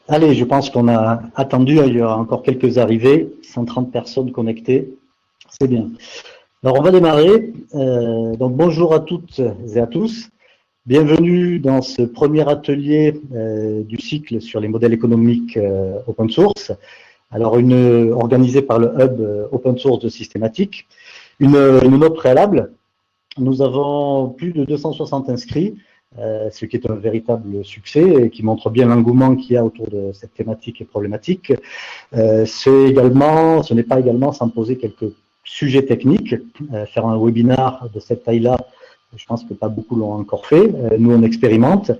Allez, je pense qu'on a attendu, il y aura encore quelques arrivées, 130 personnes connectées, c'est bien. Alors on va démarrer, donc bonjour à toutes et à tous, bienvenue dans ce premier atelier du cycle sur les modèles économiques open source, alors organisé par le Hub Open Source de Systématique. Une note préalable, nous avons plus de 260 inscrits, ce qui est un véritable succès et qui montre bien l'engouement qu'il y a autour de cette thématique et problématique. Ce n'est pas également sans poser quelques sujets techniques. Faire un webinar de cette taille-là, je pense que pas beaucoup l'ont encore fait. Nous, on expérimente.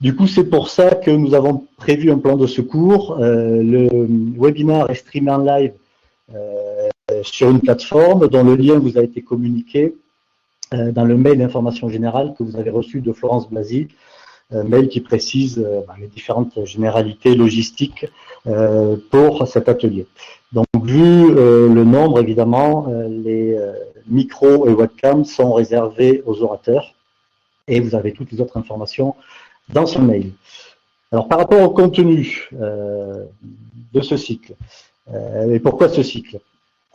Du coup, c'est pour ça que nous avons prévu un plan de secours. Le webinar est streamé en live sur une plateforme dont le lien vous a été communiqué dans le mail d'information générale que vous avez reçu de Florence Blasi, mail qui précise les différentes généralités logistiques pour cet atelier. Donc, vu le nombre, évidemment, les micros et webcams sont réservés aux orateurs et vous avez toutes les autres informations dans ce mail. Alors, par rapport au contenu de ce cycle, et pourquoi ce cycle?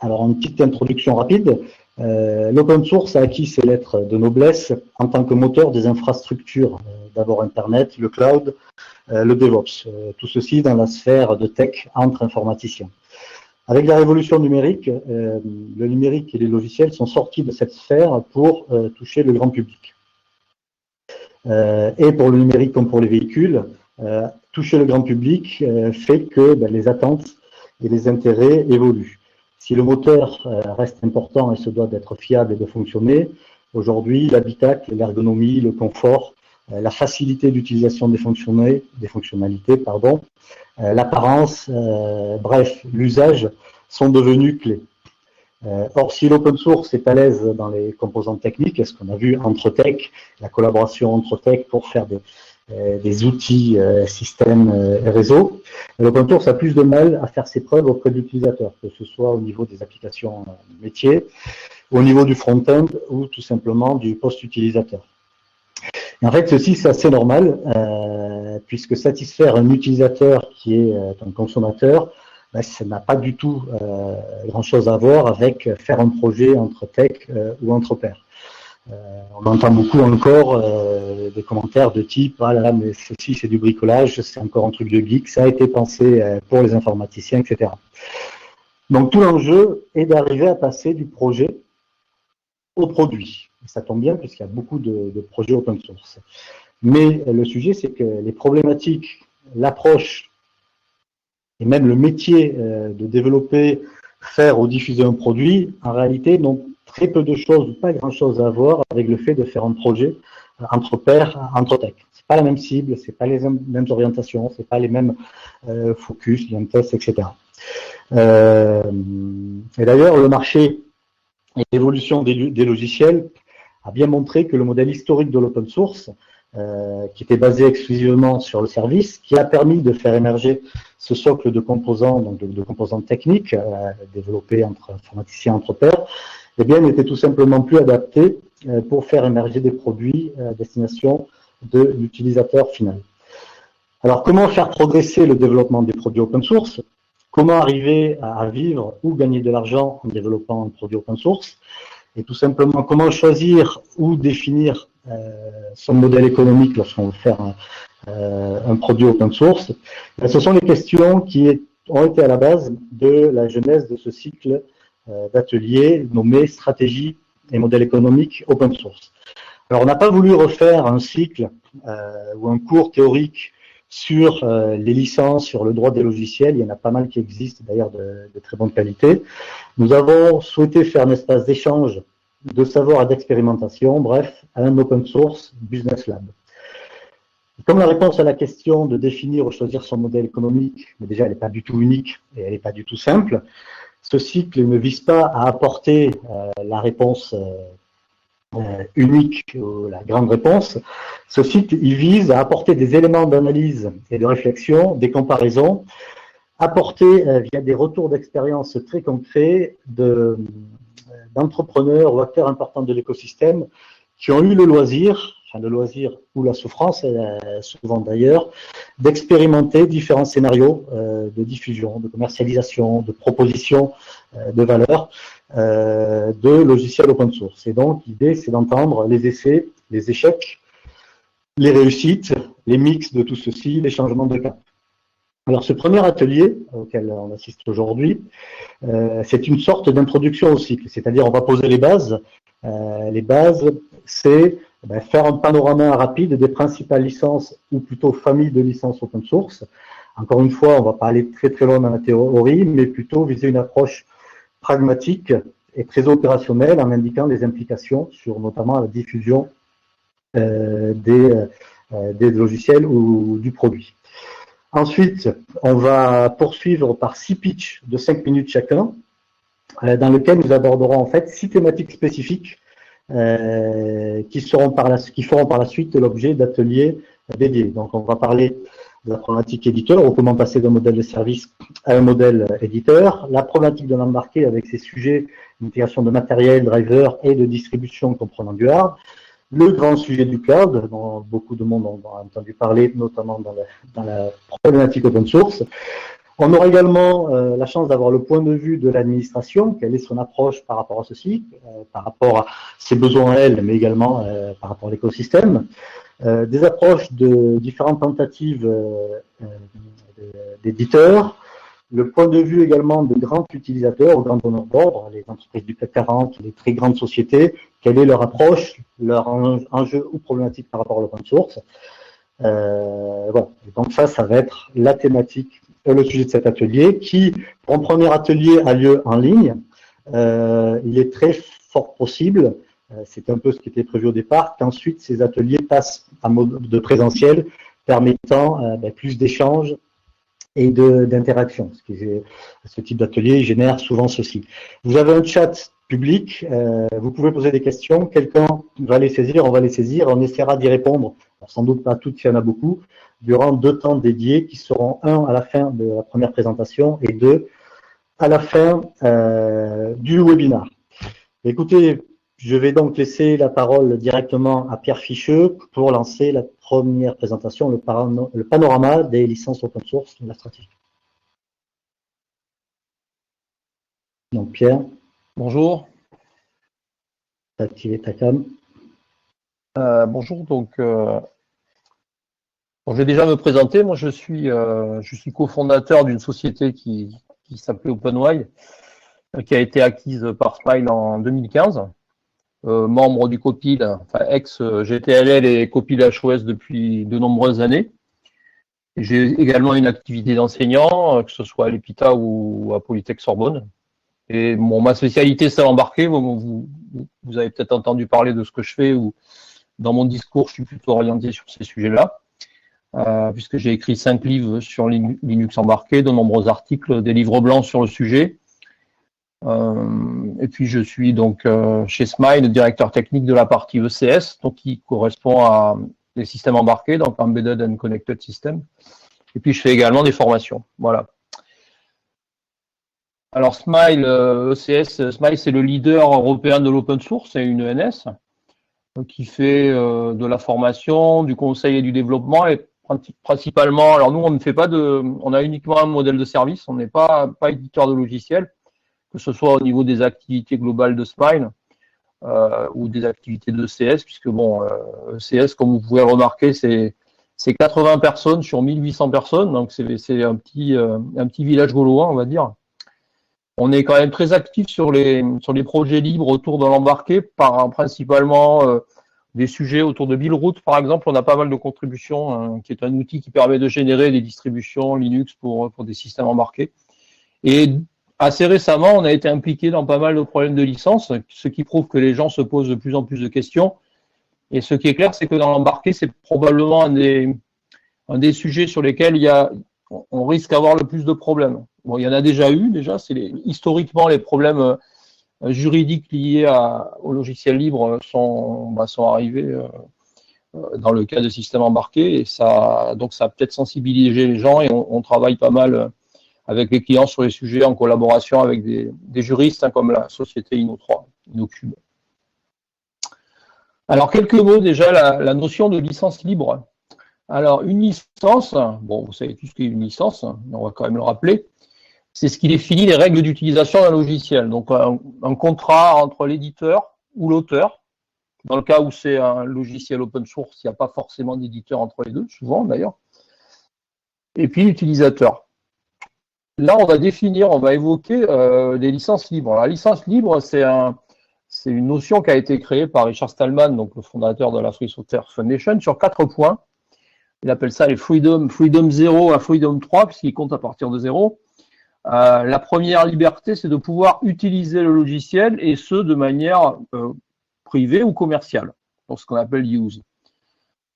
Alors, une petite introduction rapide. L'open source a acquis ses lettres de noblesse en tant que moteur des infrastructures, d'abord Internet, le cloud, le DevOps, tout ceci dans la sphère de tech entre informaticiens. Avec la révolution numérique, le numérique et les logiciels sont sortis de cette sphère pour toucher le grand public. Et pour le numérique comme pour les véhicules, toucher le grand public fait que les attentes et les intérêts évoluent. Si le moteur reste important et se doit d'être fiable et de fonctionner, aujourd'hui, l'habitacle, l'ergonomie, le confort, la facilité d'utilisation des fonctionnalités, l'apparence, bref, l'usage sont devenus clés. Or, si l'open source est à l'aise dans les composantes techniques, est ce qu'on a vu entre tech, la collaboration entre tech pour faire des outils, systèmes et réseaux, l'open source a plus de mal à faire ses preuves auprès de l'utilisateur, que ce soit au niveau des applications métiers, au niveau du front-end ou tout simplement du post-utilisateur. En fait, ceci, c'est assez normal, puisque satisfaire un utilisateur qui est un consommateur, ça n'a pas du tout grand-chose à voir avec faire un projet entre tech ou entre pairs. On entend beaucoup encore des commentaires de type « Ah là là, mais ceci c'est du bricolage, c'est encore un truc de geek, ça a été pensé pour les informaticiens, etc. » Donc tout l'enjeu est d'arriver à passer du projet au produit. Et ça tombe bien puisqu'il y a beaucoup de projets open source. Mais le sujet, c'est que les problématiques, l'approche et même le métier de développer, faire ou diffuser un produit, en réalité, n'ont très peu de choses ou pas grand-chose à voir avec le fait de faire un projet entre pairs, entre tech. C'est pas la même cible, c'est pas les mêmes orientations, c'est pas les mêmes focus, les mêmes tests, etc. Et d'ailleurs, le marché et l'évolution des logiciels a bien montré que le modèle historique de l'open source, qui était basé exclusivement sur le service, qui a permis de faire émerger ce socle de composants, donc de composants techniques développés entre informaticiens, entre pairs, eh bien, n'était tout simplement plus adapté pour faire émerger des produits à destination de l'utilisateur final. Alors, comment faire progresser le développement des produits open source? Comment arriver à vivre ou gagner de l'argent en développant un produit open source? Et tout simplement, comment choisir ou définir son modèle économique lorsqu'on veut faire un produit open source? Ce sont les questions qui ont été à la base de la genèse de ce cycle d'ateliers nommé stratégie et modèle économique open source. Alors, on n'a pas voulu refaire un cycle ou un cours théorique sur les licences, sur le droit des logiciels. Il y en a pas mal qui existent, d'ailleurs de très bonne qualité. Nous avons souhaité faire un espace d'échange, de savoir et d'expérimentation, bref, un open source business lab. Comme la réponse à la question de définir ou choisir son modèle économique, mais déjà elle n'est pas du tout unique et elle n'est pas du tout simple, ce cycle ne vise pas à apporter la réponse unique, la grande réponse. Ce cycle, il vise à apporter des éléments d'analyse et de réflexion, des comparaisons, apportés via des retours d'expérience très concrets d'entrepreneurs ou acteurs importants de l'écosystème qui ont eu le loisir, enfin le loisir ou la souffrance, souvent d'ailleurs, d'expérimenter différents scénarios de diffusion, de commercialisation, de proposition de valeur de logiciels open source. Et donc, l'idée, c'est d'entendre les essais, les échecs, les réussites, les mix de tout ceci, les changements de cap. Alors, ce premier atelier auquel on assiste aujourd'hui, c'est une sorte d'introduction au cycle, c'est-à-dire on va poser les bases. Les bases, c'est faire un panorama rapide des principales licences, ou plutôt familles de licences open source. Encore une fois, on ne va pas aller très très loin dans la théorie, mais plutôt viser une approche pragmatique et très opérationnelle en indiquant les implications sur notamment la diffusion des logiciels ou du produit. Ensuite, on va poursuivre par 6 pitchs de 5 minutes chacun, dans lesquels nous aborderons en fait 6 thématiques spécifiques qui feront par la suite l'objet d'ateliers dédiés. Donc, on va parler de la problématique éditeur, ou comment passer d'un modèle de service à un modèle éditeur, la problématique de l'embarqué avec ses sujets d'intégration de matériel, driver et de distribution comprenant du hard, le grand sujet du cloud, dont beaucoup de monde ont entendu parler, notamment dans la problématique open source. On aura également la chance d'avoir le point de vue de l'administration, quelle est son approche par rapport à ceci, par rapport à ses besoins à elle, mais également par rapport à l'écosystème. Des approches de différentes tentatives d'éditeurs, le point de vue également de grands utilisateurs, grands donneurs d'ordre, les entreprises du CAC 40, les très grandes sociétés, quelle est leur approche, leur enjeu ou problématique par rapport à l'open source. Voilà. Donc ça va être la thématique, le sujet de cet atelier, qui, pour un premier atelier, a lieu en ligne. Il est très fort possible, c'est un peu ce qui était prévu au départ, qu'ensuite ces ateliers passent en mode de présentiel, permettant plus d'échanges et d'interaction. Ce type d'atelier génère souvent ceci. Vous avez un chat public, vous pouvez poser des questions, quelqu'un va les saisir, on va les saisir, on essaiera d'y répondre, alors, sans doute pas toutes, il y en a beaucoup, durant 2 temps dédiés qui seront 1 à la fin de la première présentation et 2 à la fin du webinaire. Écoutez, je vais donc laisser la parole directement à Pierre Ficheux pour lancer la première présentation, le panorama des licences open source de la stratégie. Donc Pierre. Bonjour. Tu as activé ta cam. Bonjour, donc je vais déjà me présenter. Moi, je suis cofondateur d'une société qui s'appelait OpenWhy, qui a été acquise par Smile en 2015. Membre du COPIL, enfin ex-GTLL et COPIL HOS depuis de nombreuses années. J'ai également une activité d'enseignant, que ce soit à l'EPITA ou à Polytech Sorbonne. Et ma spécialité, c'est l'embarqué. Vous avez peut-être entendu parler de ce que je fais, ou dans mon discours, je suis plutôt orienté sur ces sujets-là, puisque j'ai écrit 5 livres sur Linux embarqué, de nombreux articles, des livres blancs sur le sujet. Et puis je suis donc chez Smile, directeur technique de la partie ECS, donc qui correspond à les systèmes embarqués, donc Embedded and Connected System. Et puis je fais également des formations. Voilà. Alors Smile, ECS, Smile c'est le leader européen de l'open source, c'est une ENS qui fait de la formation, du conseil et du développement, et principalement, alors nous on a uniquement un modèle de service, on n'est pas éditeur de logiciels, que ce soit au niveau des activités globales de Smile ou des activités de CS, puisque bon, CS, comme vous pouvez le remarquer, c'est 80 personnes sur 1800 personnes, donc c'est un petit village gaulois, on va dire. On est quand même très actif sur les projets libres autour de l'embarqué, principalement des sujets autour de Buildroot, par exemple. On a pas mal de contributions, qui est un outil qui permet de générer des distributions Linux pour des systèmes embarqués. Et assez récemment, on a été impliqué dans pas mal de problèmes de licence, ce qui prouve que les gens se posent de plus en plus de questions. Et ce qui est clair, c'est que dans l'embarqué, c'est probablement un des sujets sur lesquels on risque d'avoir le plus de problèmes. Bon, il y en a déjà eu, c'est historiquement les problèmes juridiques liés au logiciel libre sont arrivés dans le cas de systèmes embarqués, et donc ça a peut-être sensibilisé les gens, et on travaille pas mal avec les clients sur les sujets en collaboration avec des juristes, comme la société Inno3, InnoCube. Alors, quelques mots déjà, la notion de licence libre. Alors, une licence, bon, vous savez tout ce qu'est une licence, mais on va quand même le rappeler, c'est ce qui définit les règles d'utilisation d'un logiciel. Donc, un contrat entre l'éditeur ou l'auteur. Dans le cas où c'est un logiciel open source, il n'y a pas forcément d'éditeur entre les deux, souvent d'ailleurs. Et puis l'utilisateur. Là, on va évoquer les licences libres. Alors, la licence libre, c'est une notion qui a été créée par Richard Stallman, donc le fondateur de la Free Software Foundation, sur 4 points. Il appelle ça les Freedom 0 à Freedom 3, puisqu'il compte à partir de 0. La première liberté, c'est de pouvoir utiliser le logiciel, et ce, de manière privée ou commerciale, donc ce qu'on appelle use.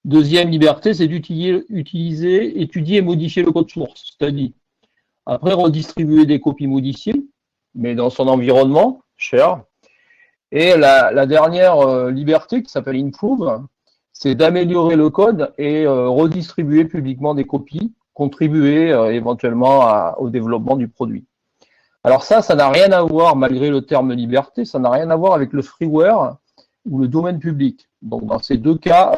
Deuxième liberté, c'est d'utiliser, étudier et modifier le code source, c'est-à-dire après redistribuer des copies modifiées, mais dans son environnement, share. Et la dernière liberté, qui s'appelle improve, c'est d'améliorer le code et redistribuer publiquement des copies, contribuer éventuellement au développement du produit. Alors ça n'a rien à voir, malgré le terme liberté, ça n'a rien à voir avec le freeware ou le domaine public. Donc dans ces deux cas,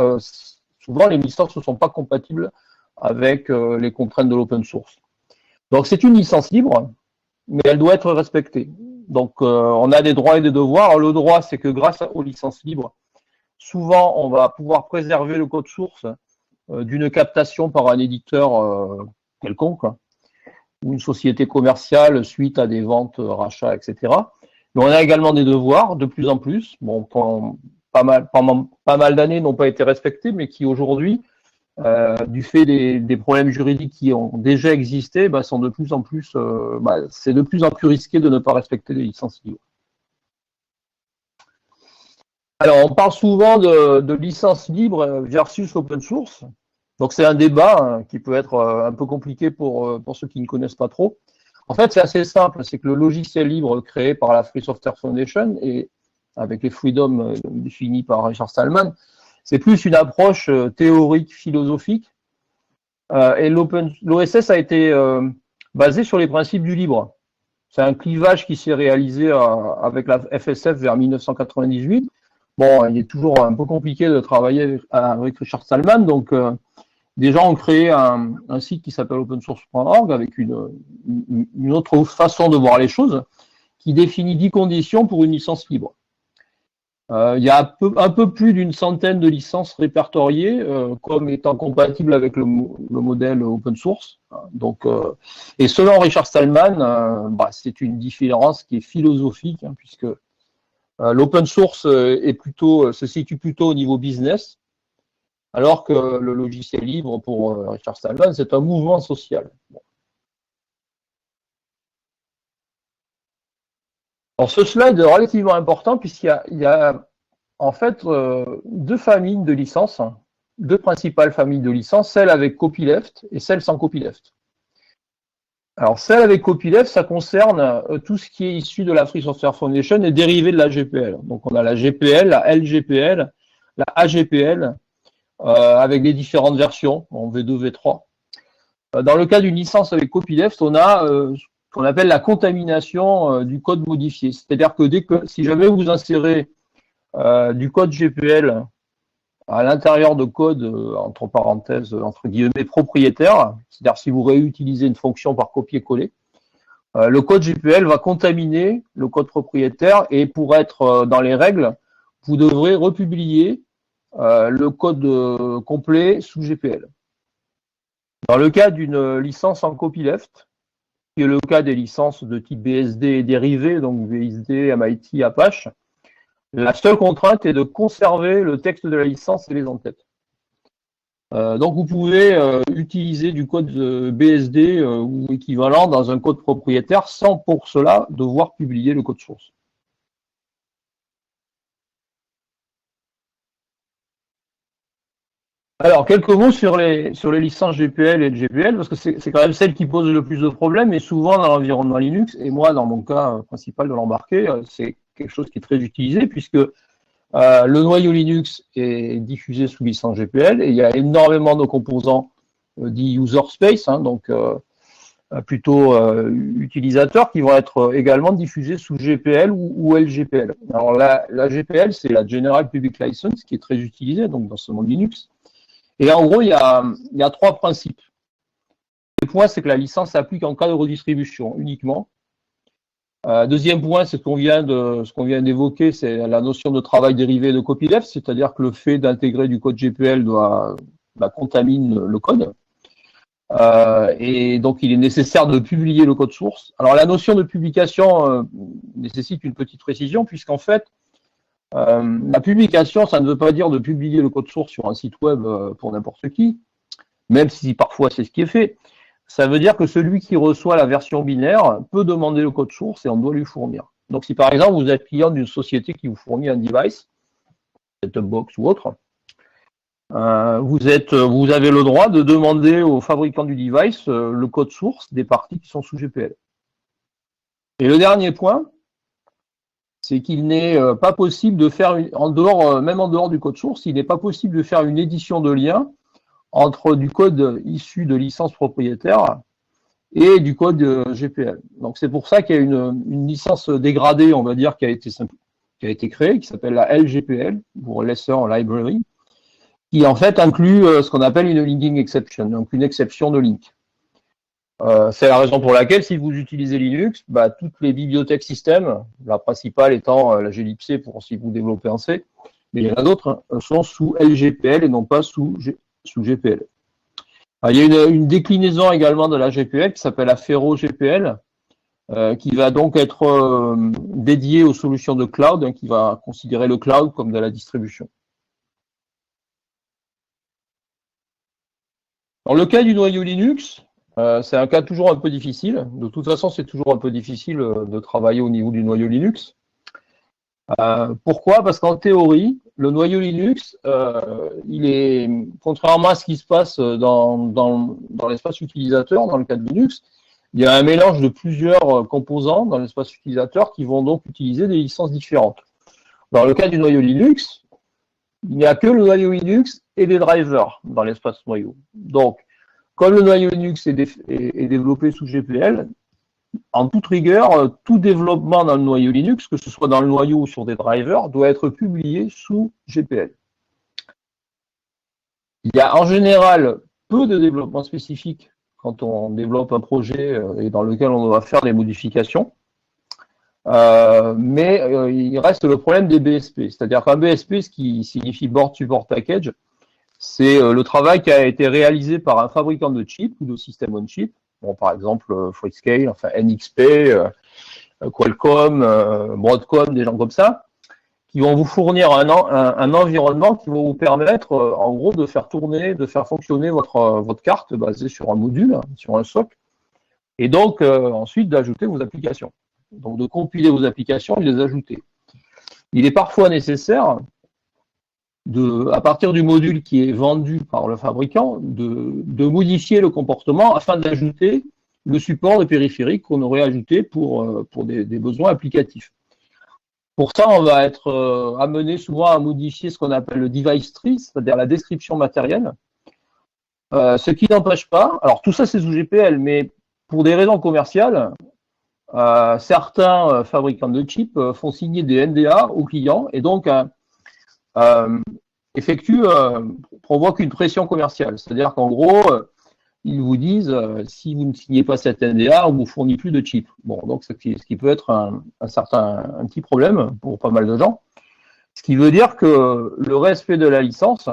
souvent les licences ne sont pas compatibles avec les contraintes de l'open source. Donc c'est une licence libre, mais elle doit être respectée. Donc on a des droits et des devoirs. Alors, le droit, c'est que grâce aux licences libres, souvent on va pouvoir préserver le code source d'une captation par un éditeur quelconque, ou une société commerciale suite à des ventes, rachats, etc. Mais on a également des devoirs, de plus en plus, bon, pendant pas mal d'années n'ont pas été respectés, mais qui aujourd'hui, du fait des problèmes juridiques qui ont déjà existé, sont de plus en plus, c'est de plus en plus risqué de ne pas respecter les licences libres. Alors, on parle souvent de licence libre versus open source. Donc, c'est un débat qui peut être un peu compliqué pour ceux qui ne connaissent pas trop. En fait, c'est assez simple. C'est que le logiciel libre créé par la Free Software Foundation et avec les freedoms définis par Richard Stallman, c'est plus une approche théorique, philosophique. Et l'OSS a été basé sur les principes du libre. C'est un clivage qui s'est réalisé avec la FSF vers 1998. Bon, il est toujours un peu compliqué de travailler avec Richard Stallman, donc des gens ont créé un site qui s'appelle opensource.org avec une autre façon de voir les choses qui définit 10 conditions pour une licence libre. Il y a un peu plus d'une centaine de licences répertoriées comme étant compatibles avec le modèle open source. Donc, et selon Richard Stallman, c'est une différence qui est philosophique, puisque l'open source se situe plutôt au niveau business, alors que le logiciel libre, pour Richard Stallman, c'est un mouvement social. Bon. Alors ce slide est relativement important puisqu'il y a en fait deux familles de licences, deux principales familles de licences, celle avec copyleft et celle sans copyleft. Alors celle avec copyleft, ça concerne tout ce qui est issu de la Free Software Foundation et dérivé de la GPL. Donc on a la GPL, la LGPL, la AGPL, avec les différentes versions, en V2, V3. Dans le cas d'une licence avec copyleft, on a ce qu'on appelle la contamination du code modifié. C'est-à-dire que si jamais vous insérez du code GPL à l'intérieur de code, entre parenthèses, entre guillemets, propriétaire, c'est-à-dire si vous réutilisez une fonction par copier-coller, le code GPL va contaminer le code propriétaire et pour être dans les règles, vous devrez republier le code complet sous GPL. Dans le cas d'une licence en copyleft, qui est le cas des licences de type BSD et dérivés, donc BSD, MIT, Apache, la seule contrainte est de conserver le texte de la licence et les en-têtes. Donc vous pouvez utiliser du code BSD ou équivalent dans un code propriétaire sans pour cela devoir publier le code source. Alors, quelques mots sur les licences GPL et GPL, parce que c'est quand même celles qui posent le plus de problèmes, et souvent dans l'environnement Linux, et moi, dans mon cas principal de l'embarquer, c'est quelque chose qui est très utilisé, puisque le noyau Linux est diffusé sous licence GPL, et il y a énormément de composants dits user space, donc plutôt utilisateurs qui vont être également diffusés sous GPL ou LGPL. Alors la GPL, c'est la General Public License, qui est très utilisée donc dans ce monde Linux. Et en gros, il y a trois principes. Le point, c'est que la licence s'applique en cas de redistribution uniquement. Deuxième point, c'est ce qu'on vient d'évoquer, c'est la notion de travail dérivé de copyleft, c'est-à-dire que le fait d'intégrer du code GPL contamine le code. Et donc, il est nécessaire de publier le code source. Alors, la notion de publication nécessite une petite précision, puisqu'en fait, la publication, ça ne veut pas dire de publier le code source sur un site web pour n'importe qui, même si parfois c'est ce qui est fait. Ça veut dire que celui qui reçoit la version binaire peut demander le code source et on doit lui fournir. Donc, si par exemple, vous êtes client d'une société qui vous fournit un device, set-top box ou autre, vous avez le droit de demander au fabricant du device le code source des parties qui sont sous GPL. Et le dernier point, c'est qu'il n'est pas possible de faire, même en dehors du code source, il n'est pas possible de faire une édition de lien entre du code issu de licence propriétaire et du code GPL. Donc c'est pour ça qu'il y a une licence dégradée, on va dire, qui a été créée, qui s'appelle la LGPL, pour Lesser Library, qui en fait inclut ce qu'on appelle une linking exception, donc une exception de link. C'est la raison pour laquelle, si vous utilisez Linux, toutes les bibliothèques système, la principale étant la glibc pour si vous développez en C, mais il y en a d'autres, sont sous LGPL et non pas sous GPL. Alors, il y a une déclinaison également de la GPL qui s'appelle la Fero GPL, qui va donc être dédiée aux solutions de cloud, qui va considérer le cloud comme de la distribution. Dans le cas du noyau Linux, c'est un cas toujours un peu difficile. De toute façon, c'est toujours un peu difficile de travailler au niveau du noyau Linux. Pourquoi? Parce qu'en théorie, le noyau Linux, il est, contrairement à ce qui se passe dans l'espace utilisateur, dans le cas de Linux, il y a un mélange de plusieurs composants dans l'espace utilisateur qui vont donc utiliser des licences différentes. Dans le cas du noyau Linux, il n'y a que le noyau Linux et des drivers dans l'espace noyau. Donc, comme le noyau Linux est développé sous GPL, en toute rigueur, tout développement dans le noyau Linux, que ce soit dans le noyau ou sur des drivers, doit être publié sous GPL. Il y a en général peu de développement spécifique quand on développe un projet et dans lequel on va faire des modifications. Mais il reste le problème des BSP. C'est-à-dire qu'un BSP, ce qui signifie Board Support Package, c'est le travail qui a été réalisé par un fabricant de chips ou de système on chip. Bon, par exemple, Freescale, enfin NXP, Qualcomm, Broadcom, des gens comme ça, qui vont vous fournir un environnement qui va vous permettre, en gros, de faire tourner, de faire fonctionner votre carte basée sur un module, sur un socle, et donc ensuite d'ajouter vos applications. Donc de compiler vos applications et de les ajouter. Il est parfois nécessaire, à partir du module qui est vendu par le fabricant, de modifier le comportement afin d'ajouter le support de périphérique qu'on aurait ajouté pour des besoins applicatifs. Pour ça, on va être amené souvent à modifier ce qu'on appelle le device tree, c'est-à-dire la description matérielle. Ce qui n'empêche pas, alors tout ça c'est sous GPL, mais pour des raisons commerciales, certains fabricants de chips font signer des NDA aux clients et donc provoquent une pression commerciale. C'est-à-dire qu'en gros, ils vous disent si vous ne signez pas cette NDA, on ne vous fournit plus de chips. Bon, donc ce qui peut être un petit problème pour pas mal de gens. Ce qui veut dire que le respect de la licence,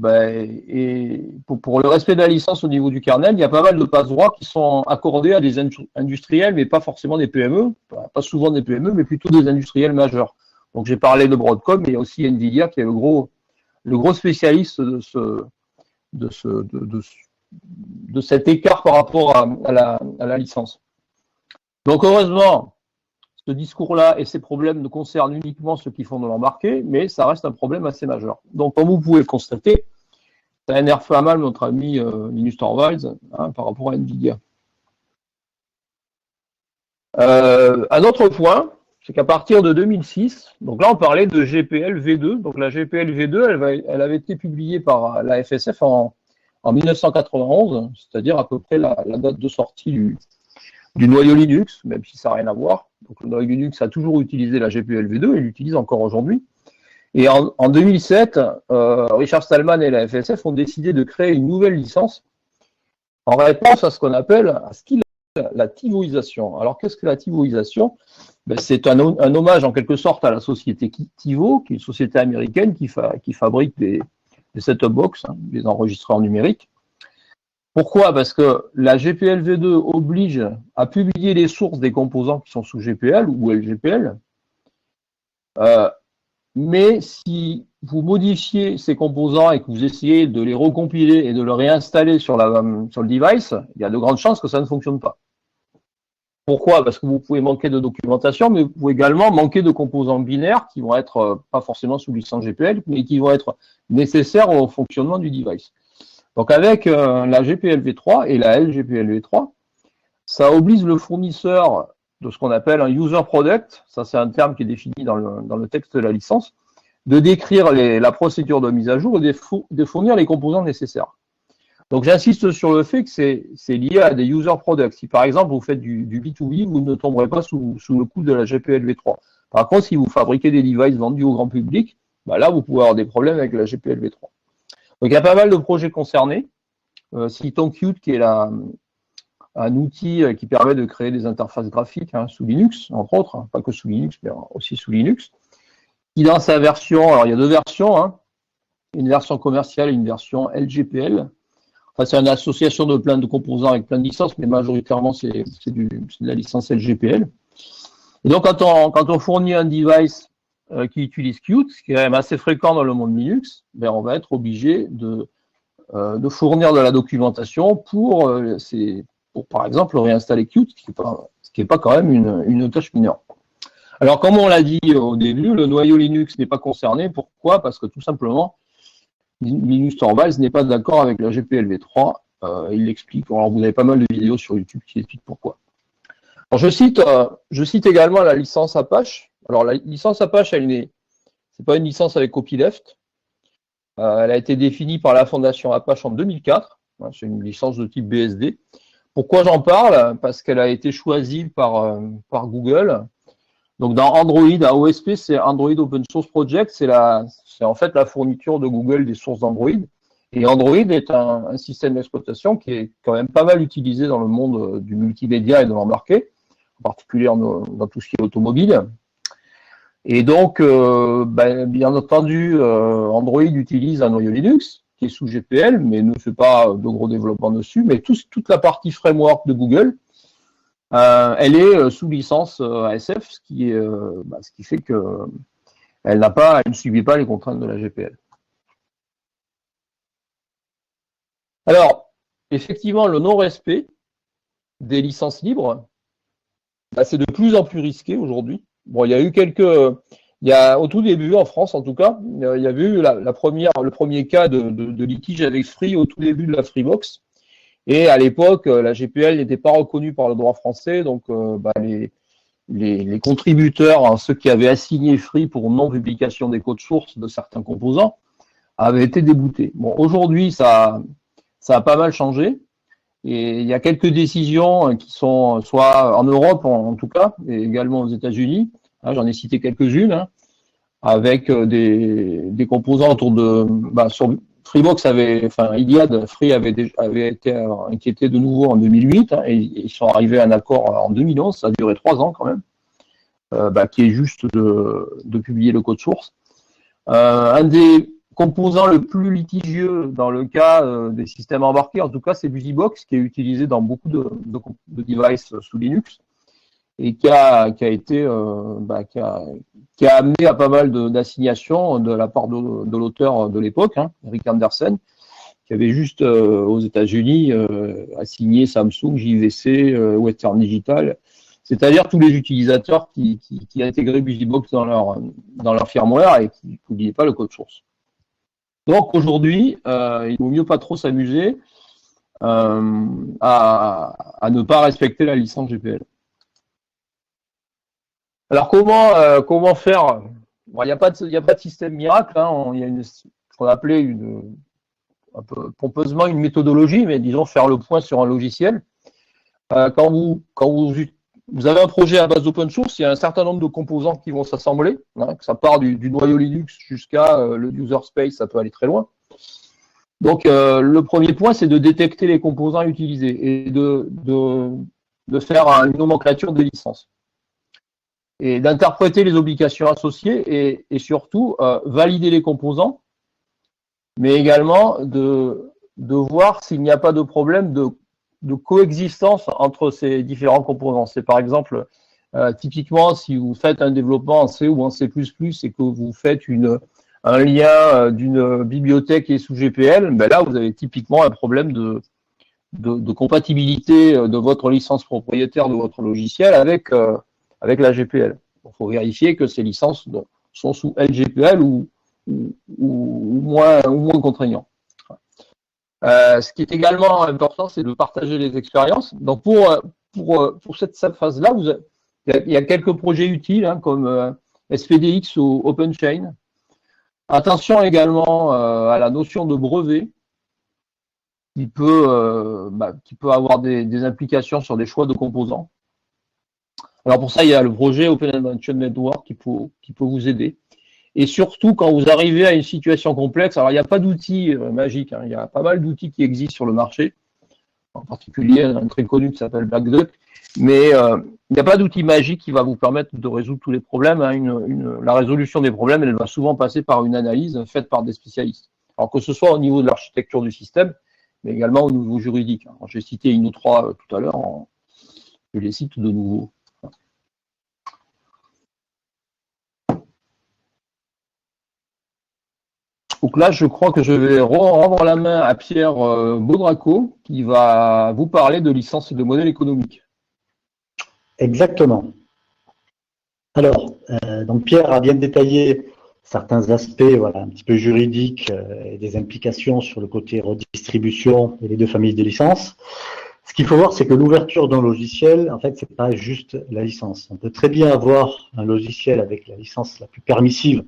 et pour le respect de la licence au niveau du kernel, il y a pas mal de passe-droits qui sont accordés à des industriels, mais pas forcément des PME, pas souvent des PME, mais plutôt des industriels majeurs. Donc j'ai parlé de Broadcom, mais il y a aussi Nvidia qui est le gros spécialiste de cet écart par rapport à la licence. Donc heureusement, ce discours-là et ces problèmes ne concernent uniquement ceux qui font de l'embarqué, mais ça reste un problème assez majeur. Donc comme vous pouvez le constater, ça énerve pas mal notre ami Linus Torvalds par rapport à Nvidia. Un autre point, c'est qu'à partir de 2006, donc là on parlait de GPL V2, donc la GPL V2, elle avait été publiée par la FSF en en 1991, c'est-à-dire à peu près la date de sortie du noyau Linux, même si ça n'a rien à voir. Donc le noyau Linux a toujours utilisé la GPL v2 et l'utilise encore aujourd'hui. Et en 2007, Richard Stallman et la FSF ont décidé de créer une nouvelle licence en réponse à ce qu'on appelle la TiVoisation. Alors qu'est-ce que la TiVoisation? C'est un hommage en quelque sorte à la société TiVo, qui est une société américaine qui fabrique des set-top box, des enregistreurs numériques. Pourquoi? Parce que la GPL v2 oblige à publier les sources des composants qui sont sous GPL ou LGPL. Mais si vous modifiez ces composants et que vous essayez de les recompiler et de le réinstaller sur le device, il y a de grandes chances que ça ne fonctionne pas. Pourquoi? Parce que vous pouvez manquer de documentation, mais vous pouvez également manquer de composants binaires qui vont être pas forcément sous licence GPL, mais qui vont être nécessaires au fonctionnement du device. Donc avec la GPL v3 et la LGPL v3, ça oblige le fournisseur de ce qu'on appelle un user product, ça c'est un terme qui est défini dans le texte de la licence, de décrire la procédure de mise à jour et de fournir les composants nécessaires. Donc j'insiste sur le fait que c'est lié à des user products. Si par exemple vous faites du B2B, vous ne tomberez pas sous le coup de la GPL v3. Par contre, si vous fabriquez des devices vendus au grand public, là vous pouvez avoir des problèmes avec la GPL v3. Donc il y a pas mal de projets concernés. Citons Qt qui est un outil qui permet de créer des interfaces graphiques sous Linux, entre autres, pas que sous Linux, mais aussi sous Linux. Qui dans sa version, alors il y a deux versions, une version commerciale et une version LGPL. Enfin, c'est une association de plein de composants avec plein de licences, mais majoritairement c'est de la licence LGPL. Et donc quand on fournit un device qui utilise Qt, ce qui est quand même assez fréquent dans le monde Linux, on va être obligé de fournir de la documentation pour par exemple réinstaller Qt, ce qui n'est pas quand même une tâche mineure. Alors comme on l'a dit au début, le noyau Linux n'est pas concerné. Pourquoi? Parce que tout simplement, Linus Torvalds n'est pas d'accord avec la GPL v3. Il l'explique. Alors vous avez pas mal de vidéos sur YouTube qui expliquent pourquoi. Alors je cite également la licence Apache. Alors la licence Apache, c'est pas une licence avec copyleft. Elle a été définie par la fondation Apache en 2004. C'est une licence de type BSD. Pourquoi j'en parle? Parce qu'elle a été choisie par Google. Donc dans Android, AOSP, c'est Android Open Source Project, c'est en fait la fourniture de Google des sources d'Android. Et Android est un système d'exploitation qui est quand même pas mal utilisé dans le monde du multimédia et de l'embarqué, en particulier dans tout ce qui est automobile. Et donc, bien entendu, Android utilise un noyau Linux qui est sous GPL, mais ne fait pas de gros développement dessus. Mais toute la partie framework de Google, elle est sous licence ASF, ce qui fait que elle ne subit pas les contraintes de la GPL. Alors, effectivement, le non-respect des licences libres, c'est de plus en plus risqué aujourd'hui. Bon, il y a eu au tout début, en France en tout cas, il y avait eu le premier cas de litige avec Free au tout début de la Freebox. Et à l'époque, la GPL n'était pas reconnue par le droit français, donc les contributeurs, ceux qui avaient assigné Free pour non-publication des codes sources de certains composants, avaient été déboutés. Bon, aujourd'hui, ça a pas mal changé. Et il y a quelques décisions qui sont soit en Europe en tout cas, et également aux États-Unis. J'en ai cité quelques-unes, avec des composants autour de sur Freebox Iliad, Free avait été inquiété de nouveau en 2008 et ils sont arrivés à un accord en 2011, ça a duré 3 ans quand même, qui est juste de publier le code source. Un des composants le plus litigieux dans le cas des systèmes embarqués, en tout cas, c'est BusyBox qui est utilisé dans beaucoup de devices sous Linux et qui a amené à pas mal d'assignations de la part de l'auteur de l'époque, Rick Andersen, qui avait juste aux États-Unis assigné Samsung, JVC, Western Digital, c'est-à-dire tous les utilisateurs qui intégraient BusyBox dans leur firmware et qui ne publiaient pas le code source. Donc aujourd'hui, il vaut mieux pas trop s'amuser à ne pas respecter la licence GPL. Alors comment faire? Il n'y a pas de système miracle. Il y a ce qu'on appelait un peu pompeusement une méthodologie, mais disons faire le point sur un logiciel. Quand vous avez un projet à base d'open source, il y a un certain nombre de composants qui vont s'assembler, hein, que ça part du noyau Linux jusqu'à le user space, ça peut aller très loin. Donc, le premier point, c'est de détecter les composants utilisés et de faire une nomenclature des licences. Et d'interpréter les obligations associées et surtout valider les composants, mais également de voir s'il n'y a pas de problème de coexistence entre ces différents composants. C'est par exemple, typiquement, si vous faites un développement en C ou en C++ et que vous faites un lien d'une bibliothèque qui est sous GPL, ben là, vous avez typiquement un problème de compatibilité de votre licence propriétaire de votre logiciel avec la GPL. Il faut vérifier que ces licences sont sous LGPL ou moins contraignants. Ce qui est également important, c'est de partager les expériences. Donc pour cette phase-là, il y a quelques projets utiles, hein, comme SPDX ou OpenChain. Attention également à la notion de brevet qui peut avoir des implications sur des choix de composants. Alors pour ça, il y a le projet Open Invention Network qui peut vous aider. Et surtout, quand vous arrivez à une situation complexe, alors il n'y a pas d'outils magiques, hein, il y a pas mal d'outils qui existent sur le marché, en particulier un très connu qui s'appelle BlackDuck, mais il n'y a pas d'outil magique qui va vous permettre de résoudre tous les problèmes. Hein. La résolution des problèmes, elle va souvent passer par une analyse faite par des spécialistes. Alors que ce soit au niveau de l'architecture du système, mais également au niveau juridique. J'ai cité une ou trois tout à l'heure, je les cite de nouveau. Donc là, je crois que je vais rendre la main à Pierre Baudraco qui va vous parler de licence et de modèle économique. Exactement. Alors, donc Pierre a bien détaillé certains aspects, voilà, un petit peu juridiques et des implications sur le côté redistribution et les deux familles de licences. Ce qu'il faut voir, c'est que l'ouverture d'un logiciel, en fait, c'est pas juste la licence. On peut très bien avoir un logiciel avec la licence la plus permissive,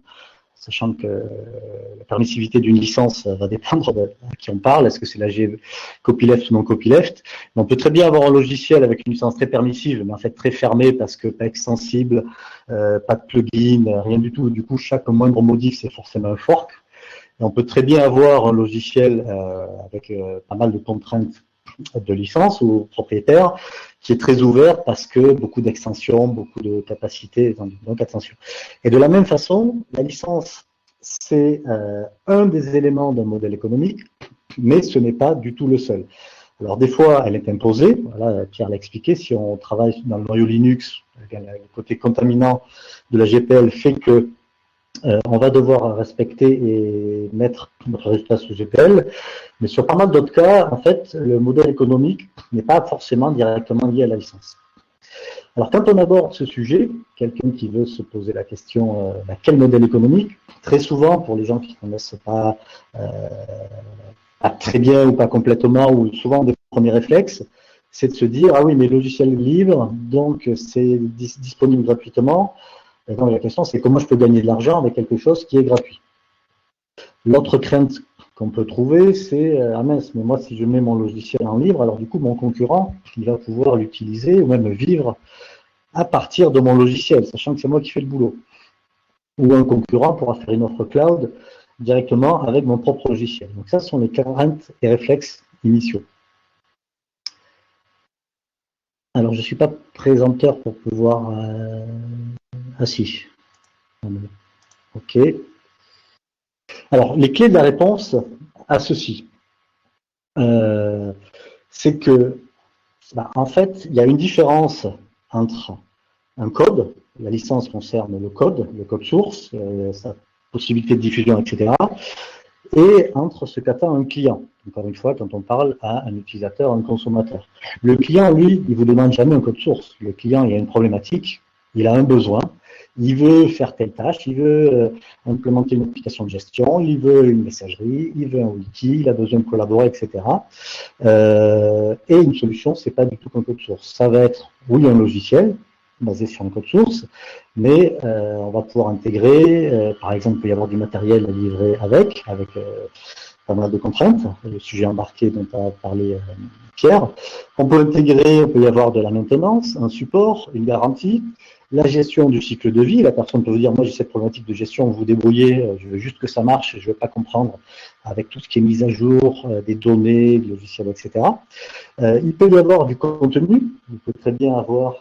sachant que la permissivité d'une licence va dépendre de qui on parle, est-ce que c'est la copyleft ou non copyleft. On peut très bien avoir un logiciel avec une licence très permissive, mais en fait très fermée parce que pas extensible, pas de plugin, rien du tout. Du coup, chaque moindre modif, c'est forcément un fork. Et on peut très bien avoir un logiciel avec pas mal de contraintes de licence ou propriétaire qui est très ouvert parce que beaucoup d'extensions, beaucoup de capacités, donc attention. Et de la même façon, la licence, c'est un des éléments d'un modèle économique, mais ce n'est pas du tout le seul. Alors des fois, elle est imposée, voilà, Pierre l'a expliqué, si on travaille dans le noyau Linux, le côté contaminant de la GPL fait que on va devoir respecter et mettre notre résultat sous GPL, mais sur pas mal d'autres cas, en fait, le modèle économique n'est pas forcément directement lié à la licence. Alors, quand on aborde ce sujet, quelqu'un qui veut se poser la question quel modèle économique, très souvent, pour les gens qui ne connaissent pas très bien ou pas complètement, ou souvent des premiers réflexes, c'est de se dire, ah oui, mais logiciel libre, donc c'est disponible gratuitement. Et donc la question, c'est comment je peux gagner de l'argent avec quelque chose qui est gratuit. L'autre crainte qu'on peut trouver, c'est ah mince, mais moi si je mets mon logiciel en libre, alors du coup mon concurrent, il va pouvoir l'utiliser ou même vivre à partir de mon logiciel, sachant que c'est moi qui fais le boulot. Ou un concurrent pourra faire une offre cloud directement avec mon propre logiciel. Donc ça, ce sont les craintes et réflexes initiaux. Alors je ne suis pas présenteur pour pouvoir... Ah si. Ok. Alors, les clés de la réponse à ceci, c'est que, en fait, il y a une différence entre un code, la licence concerne le code source, sa possibilité de diffusion, etc., et entre ce qu'attend un client. Encore une fois, quand on parle à un utilisateur, un consommateur. Le client, lui, il ne vous demande jamais un code source. Le client, il a une problématique, il a un besoin, il veut faire telle tâche, il veut implémenter une application de gestion, il veut une messagerie, il veut un wiki, il a besoin de collaborer, etc. Et une solution, c'est pas du tout qu'un code source. Ça va être, oui, un logiciel basé sur un code source, mais on va pouvoir intégrer, par exemple, il peut y avoir du matériel à livrer avec pas mal de contraintes, le sujet embarqué dont a parlé Pierre. On peut intégrer, on peut y avoir de la maintenance, un support, une garantie, la gestion du cycle de vie. La personne peut vous dire, moi j'ai cette problématique de gestion, vous vous débrouillez, je veux juste que ça marche, je ne veux pas comprendre avec tout ce qui est mise à jour, des données, du logiciel, etc. Il peut y avoir du contenu, il peut très bien avoir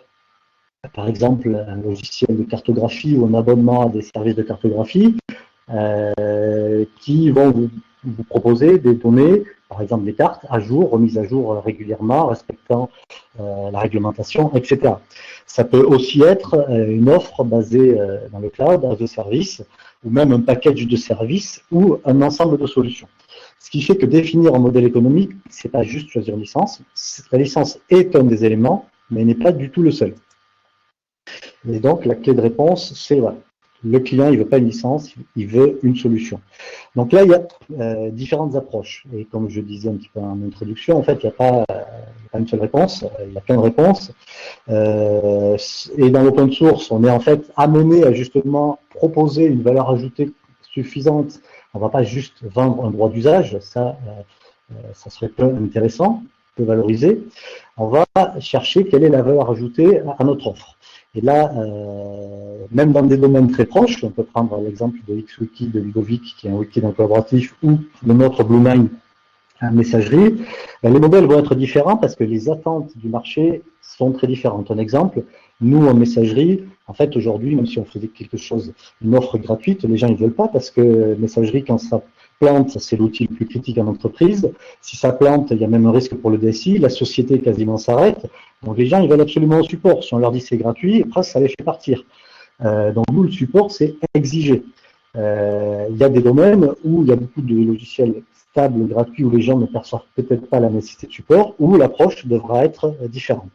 par exemple un logiciel de cartographie ou un abonnement à des services de cartographie qui vont vous proposer des données, par exemple des cartes à jour, remises à jour régulièrement, respectant la réglementation, etc. Ça peut aussi être une offre basée dans le cloud, as a service, ou même un package de services ou un ensemble de solutions. Ce qui fait que définir un modèle économique, c'est pas juste choisir une licence. La licence est un des éléments, mais n'est pas du tout le seul. Et donc, la clé de réponse, c'est voilà, le client, il veut pas une licence, il veut une solution. Donc là, il y a différentes approches. Et comme je disais un petit peu en introduction, en fait, il n'y a pas une seule réponse, il y a plein de réponses. Et dans l'open source, on est en fait amené à justement proposer une valeur ajoutée suffisante. On ne va pas juste vendre un droit d'usage, ça serait peu intéressant, peu valorisé. On va chercher quelle est la valeur ajoutée à notre offre. Et là, même dans des domaines très proches, on peut prendre l'exemple de XWiki, de Ludovic, qui est un wiki d'un collaboratif, ou de notre Bluemind, en messagerie, les modèles vont être différents parce que les attentes du marché sont très différentes. Un exemple, nous en messagerie, en fait aujourd'hui, même si on faisait quelque chose, une offre gratuite, les gens ne veulent pas parce que messagerie, quand ça plante, c'est l'outil le plus critique en entreprise. Si ça plante, il y a même un risque pour le DSI, la société quasiment s'arrête. Donc les gens, ils veulent absolument un support. Si on leur dit c'est gratuit, après ça les fait partir. Donc nous, le support, c'est exigé. Il y a des domaines où il y a beaucoup de logiciels stables, gratuits, où les gens ne perçoivent peut-être pas la nécessité de support, où l'approche devra être différente.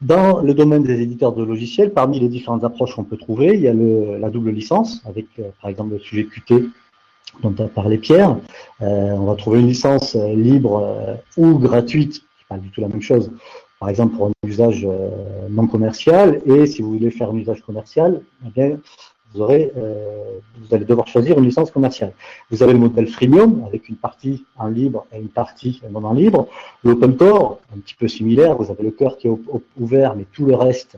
Dans le domaine des éditeurs de logiciels, parmi les différentes approches qu'on peut trouver, il y a la double licence, avec par exemple le sujet Qt dont a parlé Pierre. On va trouver une licence libre ou gratuite, c'est pas du tout la même chose, par exemple pour un usage non commercial, et si vous voulez faire un usage commercial, eh bien, vous allez devoir choisir une licence commerciale. Vous avez le modèle freemium avec une partie en libre et une partie non en libre. L'open core, un petit peu similaire, vous avez le cœur qui est ouvert, mais tout le reste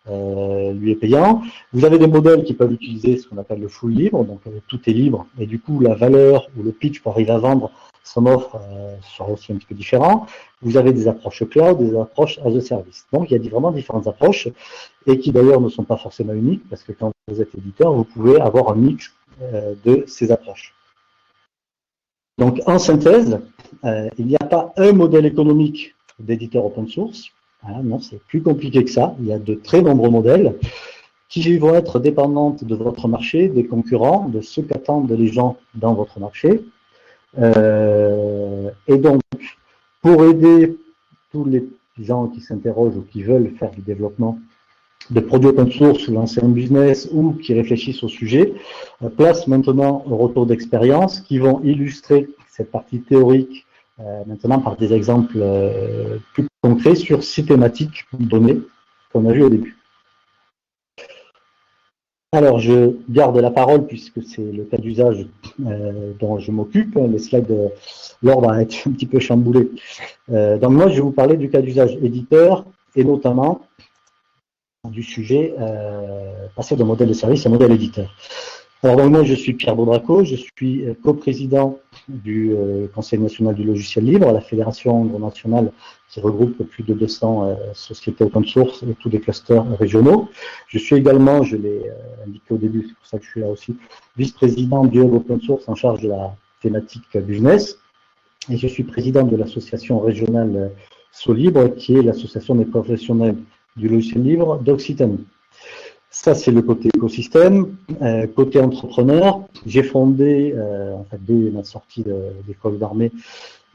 lui est payant. Vous avez des modèles qui peuvent utiliser ce qu'on appelle le full libre, donc tout est libre, et du coup la valeur ou le pitch pour arriver à vendre son offre sera aussi un petit peu différent. Vous avez des approches cloud, des approches as a service. Donc il y a vraiment différentes approches, et qui d'ailleurs ne sont pas forcément uniques, parce que quand vous êtes éditeur, vous pouvez avoir un mix de ces approches. Donc en synthèse, il n'y a pas un modèle économique d'éditeur open source. Non, c'est plus compliqué que ça. Il y a de très nombreux modèles qui vont être dépendants de votre marché, des concurrents, de ce qu'attendent les gens dans votre marché. Et donc, pour aider tous les gens qui s'interrogent ou qui veulent faire du développement de produits open source ou lancer un business ou qui réfléchissent au sujet, place maintenant au retour d'expérience qui vont illustrer cette partie théorique maintenant par des exemples plus concrets sur 6 thématiques données qu'on a vues au début. Alors, je garde la parole puisque c'est le cas d'usage dont je m'occupe. Les slides, l'ordre va être un petit peu chamboulé. Donc moi, je vais vous parler du cas d'usage éditeur et notamment du sujet passer d'un modèle de service à un modèle éditeur. Alors donc, moi, je suis Pierre Baudraco, je suis coprésident du Conseil national du logiciel libre, la fédération nationale qui regroupe plus de 200 sociétés open source et tous les clusters régionaux. Je suis également, je l'ai indiqué au début, c'est pour ça que je suis là aussi, vice-président du hub open source en charge de la thématique business. Et je suis président de l'association régionale Solibre, qui est l'association des professionnels du logiciel libre d'Occitanie. Ça, c'est le côté écosystème. Côté entrepreneur, j'ai fondé, en fait, dès ma sortie d'école d'armée,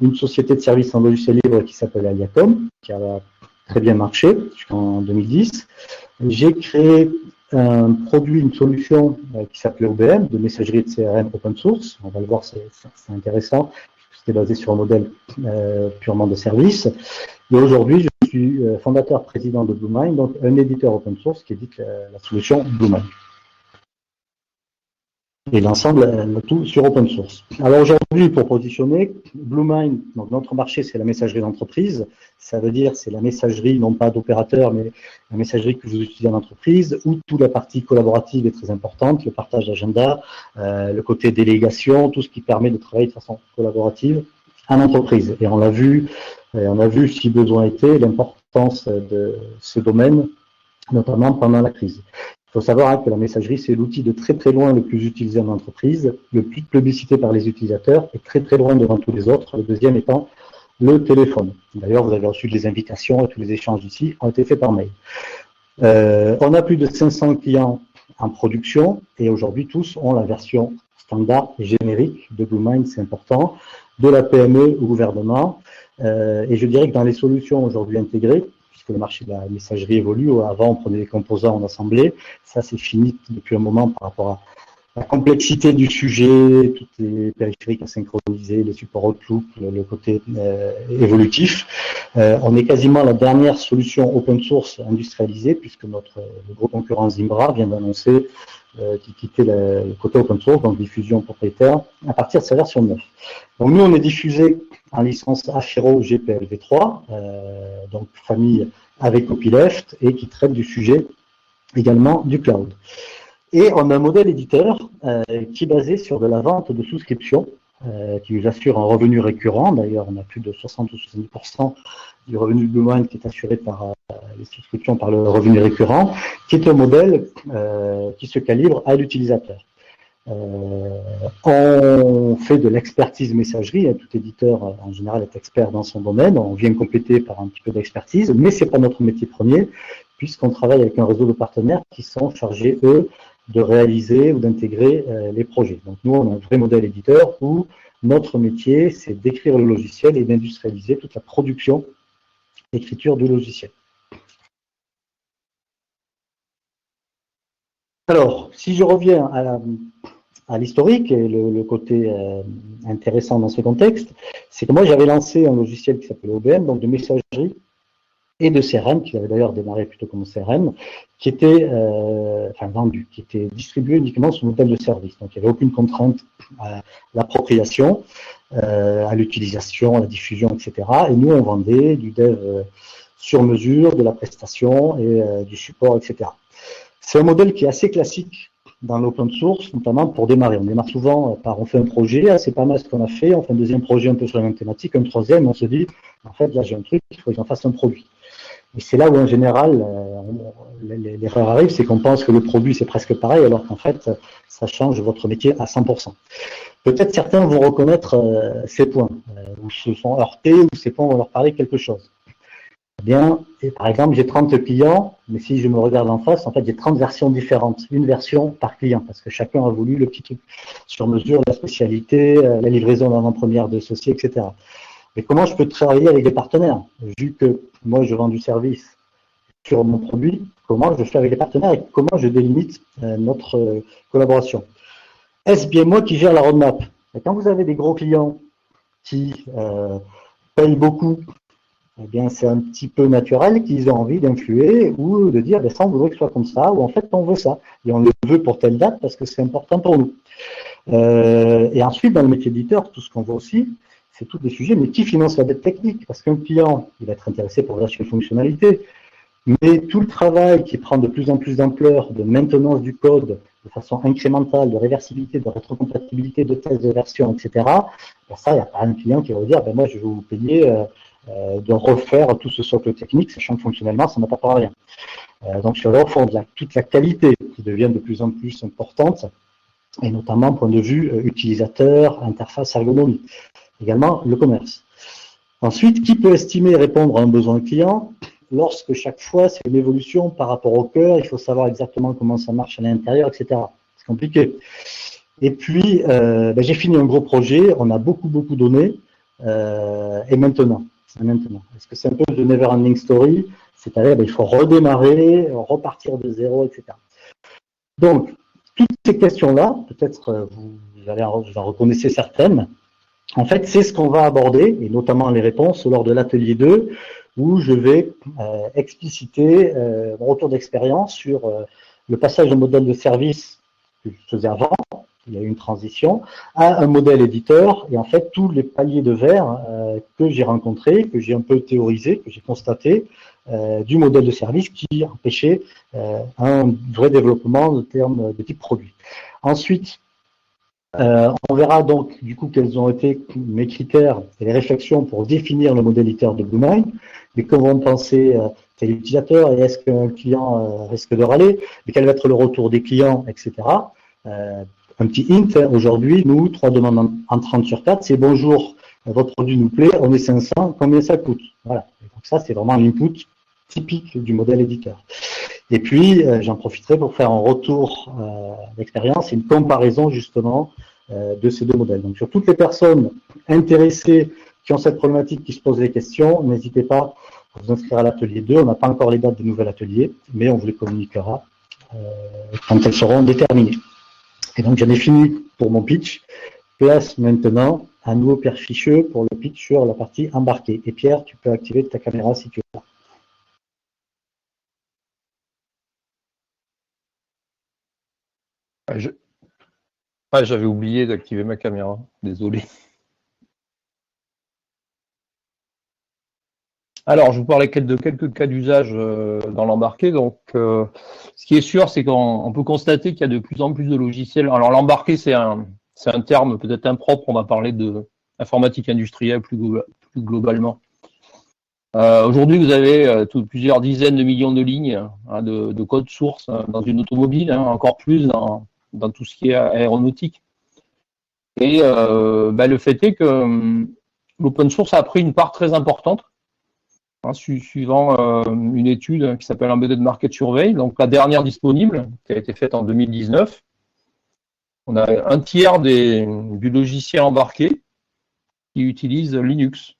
une société de services en logiciel libre qui s'appelle Aliacom, qui a très bien marché jusqu'en 2010. J'ai créé un produit, une solution qui s'appelait OBM, de messagerie de CRM open source. On va le voir, c'est intéressant, puisque c'était basé sur un modèle purement de service. Et aujourd'hui, je suis fondateur président de Bluemind, donc un éditeur open source qui édite la solution Bluemind. et l'ensemble, tout sur open source. Alors aujourd'hui, pour positionner, Bluemind, donc notre marché, c'est la messagerie d'entreprise. Ça veut dire c'est la messagerie, non pas d'opérateur, mais la messagerie que vous utilisez en entreprise, où toute la partie collaborative est très importante, le partage d'agenda, le côté délégation, tout ce qui permet de travailler de façon collaborative en entreprise. Et on a vu, si besoin était, l'importance de ce domaine, notamment pendant la crise. Il faut savoir que la messagerie, c'est l'outil de très très loin le plus utilisé en entreprise, le plus plébiscité par les utilisateurs et très très loin devant tous les autres, le deuxième étant le téléphone. D'ailleurs, vous avez reçu des invitations et tous les échanges ici ont été faits par mail. On a plus de 500 clients en production et aujourd'hui tous ont la version standard et générique de Bluemind, c'est important, de la PME au gouvernement. Et je dirais que dans les solutions aujourd'hui intégrées, que le marché de la messagerie évolue. Avant, on prenait des composants en assemblée. Ça, c'est fini depuis un moment par rapport à la complexité du sujet, toutes les périphériques à synchroniser, les supports Outlook, le côté évolutif. On est quasiment la dernière solution open source industrialisée, puisque le gros concurrent Zimbra vient d'annoncer qu'il quittait le côté open source, donc diffusion propriétaire, à partir de sa version 9. Donc nous, on est diffusé en licence Affero GPLv3, donc famille avec copyleft, et qui traite du sujet également du cloud. Et on a un modèle éditeur qui est basé sur de la vente de souscriptions, qui nous assure un revenu récurrent. D'ailleurs, on a plus de 60 ou 70% du revenu de Bluemind qui est assuré par les souscriptions, par le revenu récurrent, qui est un modèle qui se calibre à l'utilisateur. On fait de l'expertise messagerie, tout éditeur en général est expert dans son domaine, on vient compléter par un petit peu d'expertise, mais c'est pas notre métier premier, puisqu'on travaille avec un réseau de partenaires qui sont chargés, eux, de réaliser ou d'intégrer les projets. Donc nous, on a un vrai modèle éditeur où notre métier, c'est d'écrire le logiciel et d'industrialiser toute la production, l'écriture du logiciel. Alors, si je reviens à l'historique et le côté intéressant dans ce contexte, c'est que moi j'avais lancé un logiciel qui s'appelait OBM, donc de messagerie et de CRM, qui avait d'ailleurs démarré plutôt comme CRM, qui était vendu, qui était distribué uniquement sous modèle de service. Donc il n'y avait aucune contrainte à l'appropriation, à l'utilisation, à la diffusion, etc. Et nous on vendait du dev sur mesure, de la prestation et du support, etc. C'est un modèle qui est assez classique dans l'open source, notamment pour démarrer. On démarre souvent par on fait un projet, c'est pas mal ce qu'on a fait, on fait un deuxième projet un peu sur la même thématique, un troisième, on se dit, en fait, là j'ai un truc, il faut que j'en fasse un produit. Et c'est là où en général, l'erreur arrive, c'est qu'on pense que le produit c'est presque pareil, alors qu'en fait, ça change votre métier à 100%. Peut-être certains vont reconnaître ces points, ou se sont heurtés, ou ces points vont leur parler quelque chose. Bien, et par exemple, j'ai 30 clients, mais si je me regarde en face, en fait, j'ai 30 versions différentes, une version par client, parce que chacun a voulu le petit truc sur mesure, la spécialité, la livraison d'avant-première de ceci, etc. Mais comment je peux travailler avec des partenaires? Vu que moi, je vends du service sur mon produit, comment je fais avec les partenaires et comment je délimite notre collaboration? Est-ce bien moi qui gère la roadmap? Et quand vous avez des gros clients qui payent beaucoup, eh bien, c'est un petit peu naturel qu'ils ont envie d'influer ou de dire, ben, ça, on voudrait que ce soit comme ça, ou en fait, on veut ça. Et on le veut pour telle date parce que c'est important pour nous. Et ensuite, dans le métier d'éditeur, tout ce qu'on voit aussi, c'est tous des sujets, mais qui finance la dette technique? Parce qu'un client, il va être intéressé pour acheter une fonctionnalité, mais tout le travail qui prend de plus en plus d'ampleur de maintenance du code de façon incrémentale, de réversibilité, de rétrocompatibilité, de tests de version, etc., ben ça, il n'y a pas un client qui va vous dire, ben moi, je vais vous payer de refaire tout ce socle technique, sachant que fonctionnellement, ça n'apporte rien. Donc, sur le fond, toute la qualité qui devient de plus en plus importante, et notamment point de vue utilisateur, interface, ergonomie. Également, le commerce. Ensuite, qui peut estimer et répondre à un besoin client lorsque chaque fois, c'est une évolution par rapport au cœur, il faut savoir exactement comment ça marche à l'intérieur, etc. C'est compliqué. Et puis, j'ai fini un gros projet, on a beaucoup donné, et maintenant, est-ce que c'est un peu de never ending story? C'est-à-dire, il faut redémarrer, repartir de zéro, etc. Donc, toutes ces questions-là, peut-être vous en reconnaissez certaines, en fait, c'est ce qu'on va aborder, et notamment les réponses lors de l'atelier 2, où je vais expliciter mon retour d'expérience sur le passage au modèle de service que je faisais avant, il y a eu une transition, à un modèle éditeur. Et en fait, tous les paliers de verre que j'ai rencontrés, que j'ai un peu théorisé, que j'ai constaté, du modèle de service qui empêchait un vrai développement de termes de type produit. Ensuite, on verra donc du coup quels ont été mes critères et les réflexions pour définir le modèle éditeur de Bluemind, mais comment vont penser tel utilisateur et est-ce qu'un client risque de râler, mais quel va être le retour des clients, etc. Un petit hint, aujourd'hui, nous, 3 demandes en 30 sur 4, c'est bonjour, votre produit nous plaît, on est 500, combien ça coûte? Voilà. Et donc ça, c'est vraiment l'input typique du modèle éditeur. Et puis, j'en profiterai pour faire un retour d'expérience et une comparaison justement de ces deux modèles. Donc, sur toutes les personnes intéressées qui ont cette problématique, qui se posent des questions, n'hésitez pas à vous inscrire à l'atelier 2. On n'a pas encore les dates du nouvel atelier, mais on vous les communiquera quand elles seront déterminées. Et donc, j'en ai fini pour mon pitch. Place maintenant à nouveau Pierre Ficheux pour le pitch sur la partie embarquée. Et Pierre, tu peux activer ta caméra si tu veux. J'avais oublié d'activer ma caméra, désolé. Alors, je vous parlais de quelques cas d'usage dans l'embarqué. Donc, ce qui est sûr, c'est qu'on peut constater qu'il y a de plus en plus de logiciels. Alors, l'embarqué, c'est un terme peut-être impropre. On va parler de informatique industrielle plus globalement. Aujourd'hui, vous avez plusieurs dizaines de millions de lignes de code source dans une automobile, encore plus dans tout ce qui est aéronautique. Et le fait est que l'open source a pris une part très importante, suivant une étude qui s'appelle Embedded Market Survey, donc la dernière disponible, qui a été faite en 2019. On a un tiers du logiciel embarqué qui utilise Linux.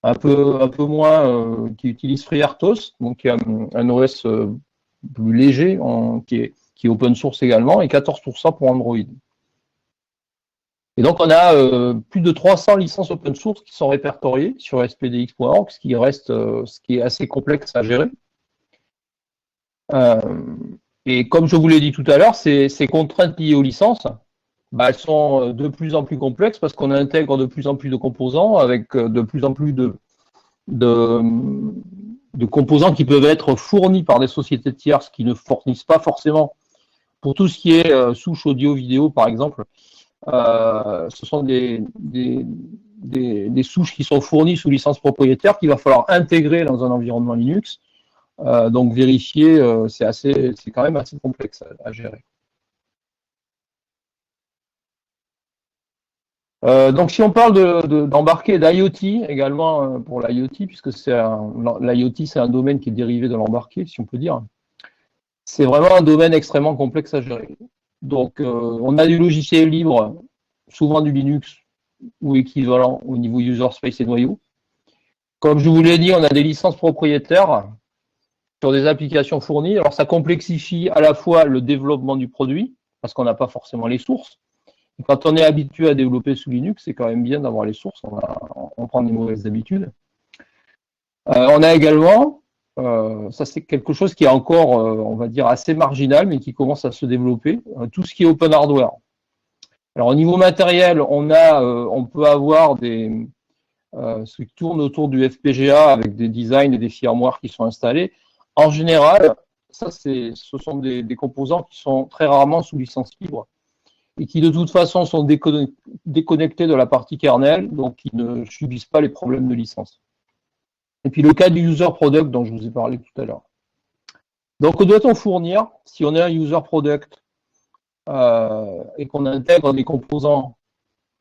Un peu moins qui utilise FreeRTOS, donc un OS plus léger qui est open source également, et 14% pour Android. Et donc on a plus de 300 licences open source qui sont répertoriées sur spdx.org, ce qui est assez complexe à gérer. Et comme je vous l'ai dit tout à l'heure, ces contraintes liées aux licences, elles sont de plus en plus complexes parce qu'on intègre de plus en plus de composants avec de plus en plus de composants qui peuvent être fournis par des sociétés tierces qui ne fournissent pas forcément. Pour tout ce qui est souche audio-vidéo, par exemple, ce sont des souches qui sont fournies sous licence propriétaire qu'il va falloir intégrer dans un environnement Linux. Donc vérifier, c'est quand même assez complexe à gérer. Donc si on parle d'embarquer d'IoT également pour l'IoT, puisque l'IoT c'est un domaine qui est dérivé de l'embarqué, si on peut dire, c'est vraiment un domaine extrêmement complexe à gérer. Donc on a du logiciel libre, souvent du Linux ou équivalent au niveau user space et noyau. Comme je vous l'ai dit, on a des licences propriétaires sur des applications fournies. Alors ça complexifie à la fois le développement du produit, parce qu'on n'a pas forcément les sources. Et quand on est habitué à développer sous Linux, c'est quand même bien d'avoir les sources, on prend des mauvaises habitudes. On a également, ça c'est quelque chose qui est encore, on va dire, assez marginal, mais qui commence à se développer, tout ce qui est open hardware. Alors au niveau matériel, on peut avoir ce qui tourne autour du FPGA avec des designs et des firmware qui sont installés. En général, ce sont des composants qui sont très rarement sous licence libre et qui de toute façon sont déconnectés de la partie kernel, donc qui ne subissent pas les problèmes de licence. Et puis le cas du user product dont je vous ai parlé tout à l'heure. Donc doit-on fournir, si on est un user product et qu'on intègre des composants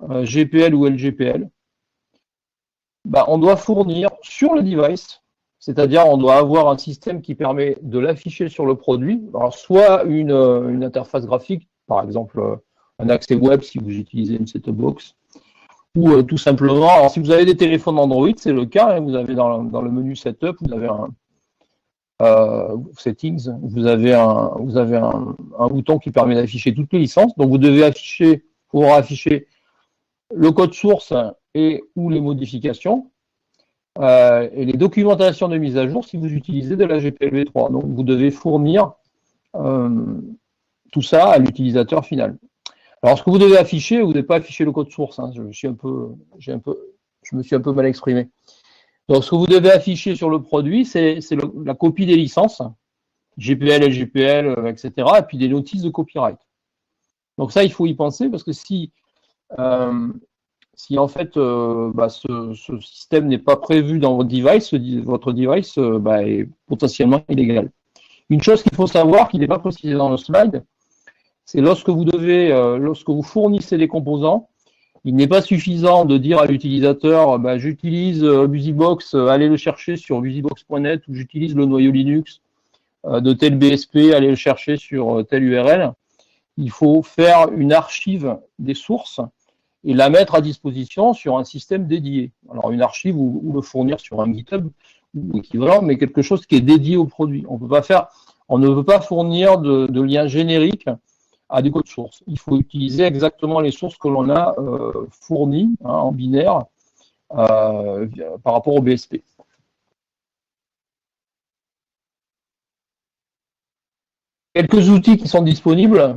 GPL ou LGPL, on doit fournir sur le device, c'est-à-dire on doit avoir un système qui permet de l'afficher sur le produit, alors soit une interface graphique, par exemple un accès web si vous utilisez une set-top box, ou tout simplement, alors si vous avez des téléphones Android, c'est le cas, vous avez dans le menu setup, vous avez settings, vous avez un bouton qui permet d'afficher toutes les licences, donc vous devez pouvoir afficher le code source et ou les modifications, et les documentations de mise à jour si vous utilisez de la GPLv3. Donc vous devez fournir tout ça à l'utilisateur final. Alors, ce que vous devez afficher, vous ne devez pas afficher le code source. Hein, je me suis un peu mal exprimé. Donc, ce que vous devez afficher sur le produit, c'est la copie des licences, GPL, LGPL, etc., et puis des notices de copyright. Donc ça, il faut y penser parce que si en fait ce système n'est pas prévu dans votre device est potentiellement illégal. Une chose qu'il faut savoir, qui n'est pas précisée dans le slide, c'est lorsque vous fournissez des composants, il n'est pas suffisant de dire à l'utilisateur j'utilise BusyBox, allez le chercher sur busybox.net, ou j'utilise le noyau Linux de tel BSP, allez le chercher sur telle URL. Il faut faire une archive des sources et la mettre à disposition sur un système dédié. Alors une archive ou le fournir sur un GitHub ou équivalent, mais quelque chose qui est dédié au produit. On ne peut pas fournir de liens génériques à des codes sources. Il faut utiliser exactement les sources que l'on a fournies en binaire par rapport au BSP. Quelques outils qui sont disponibles.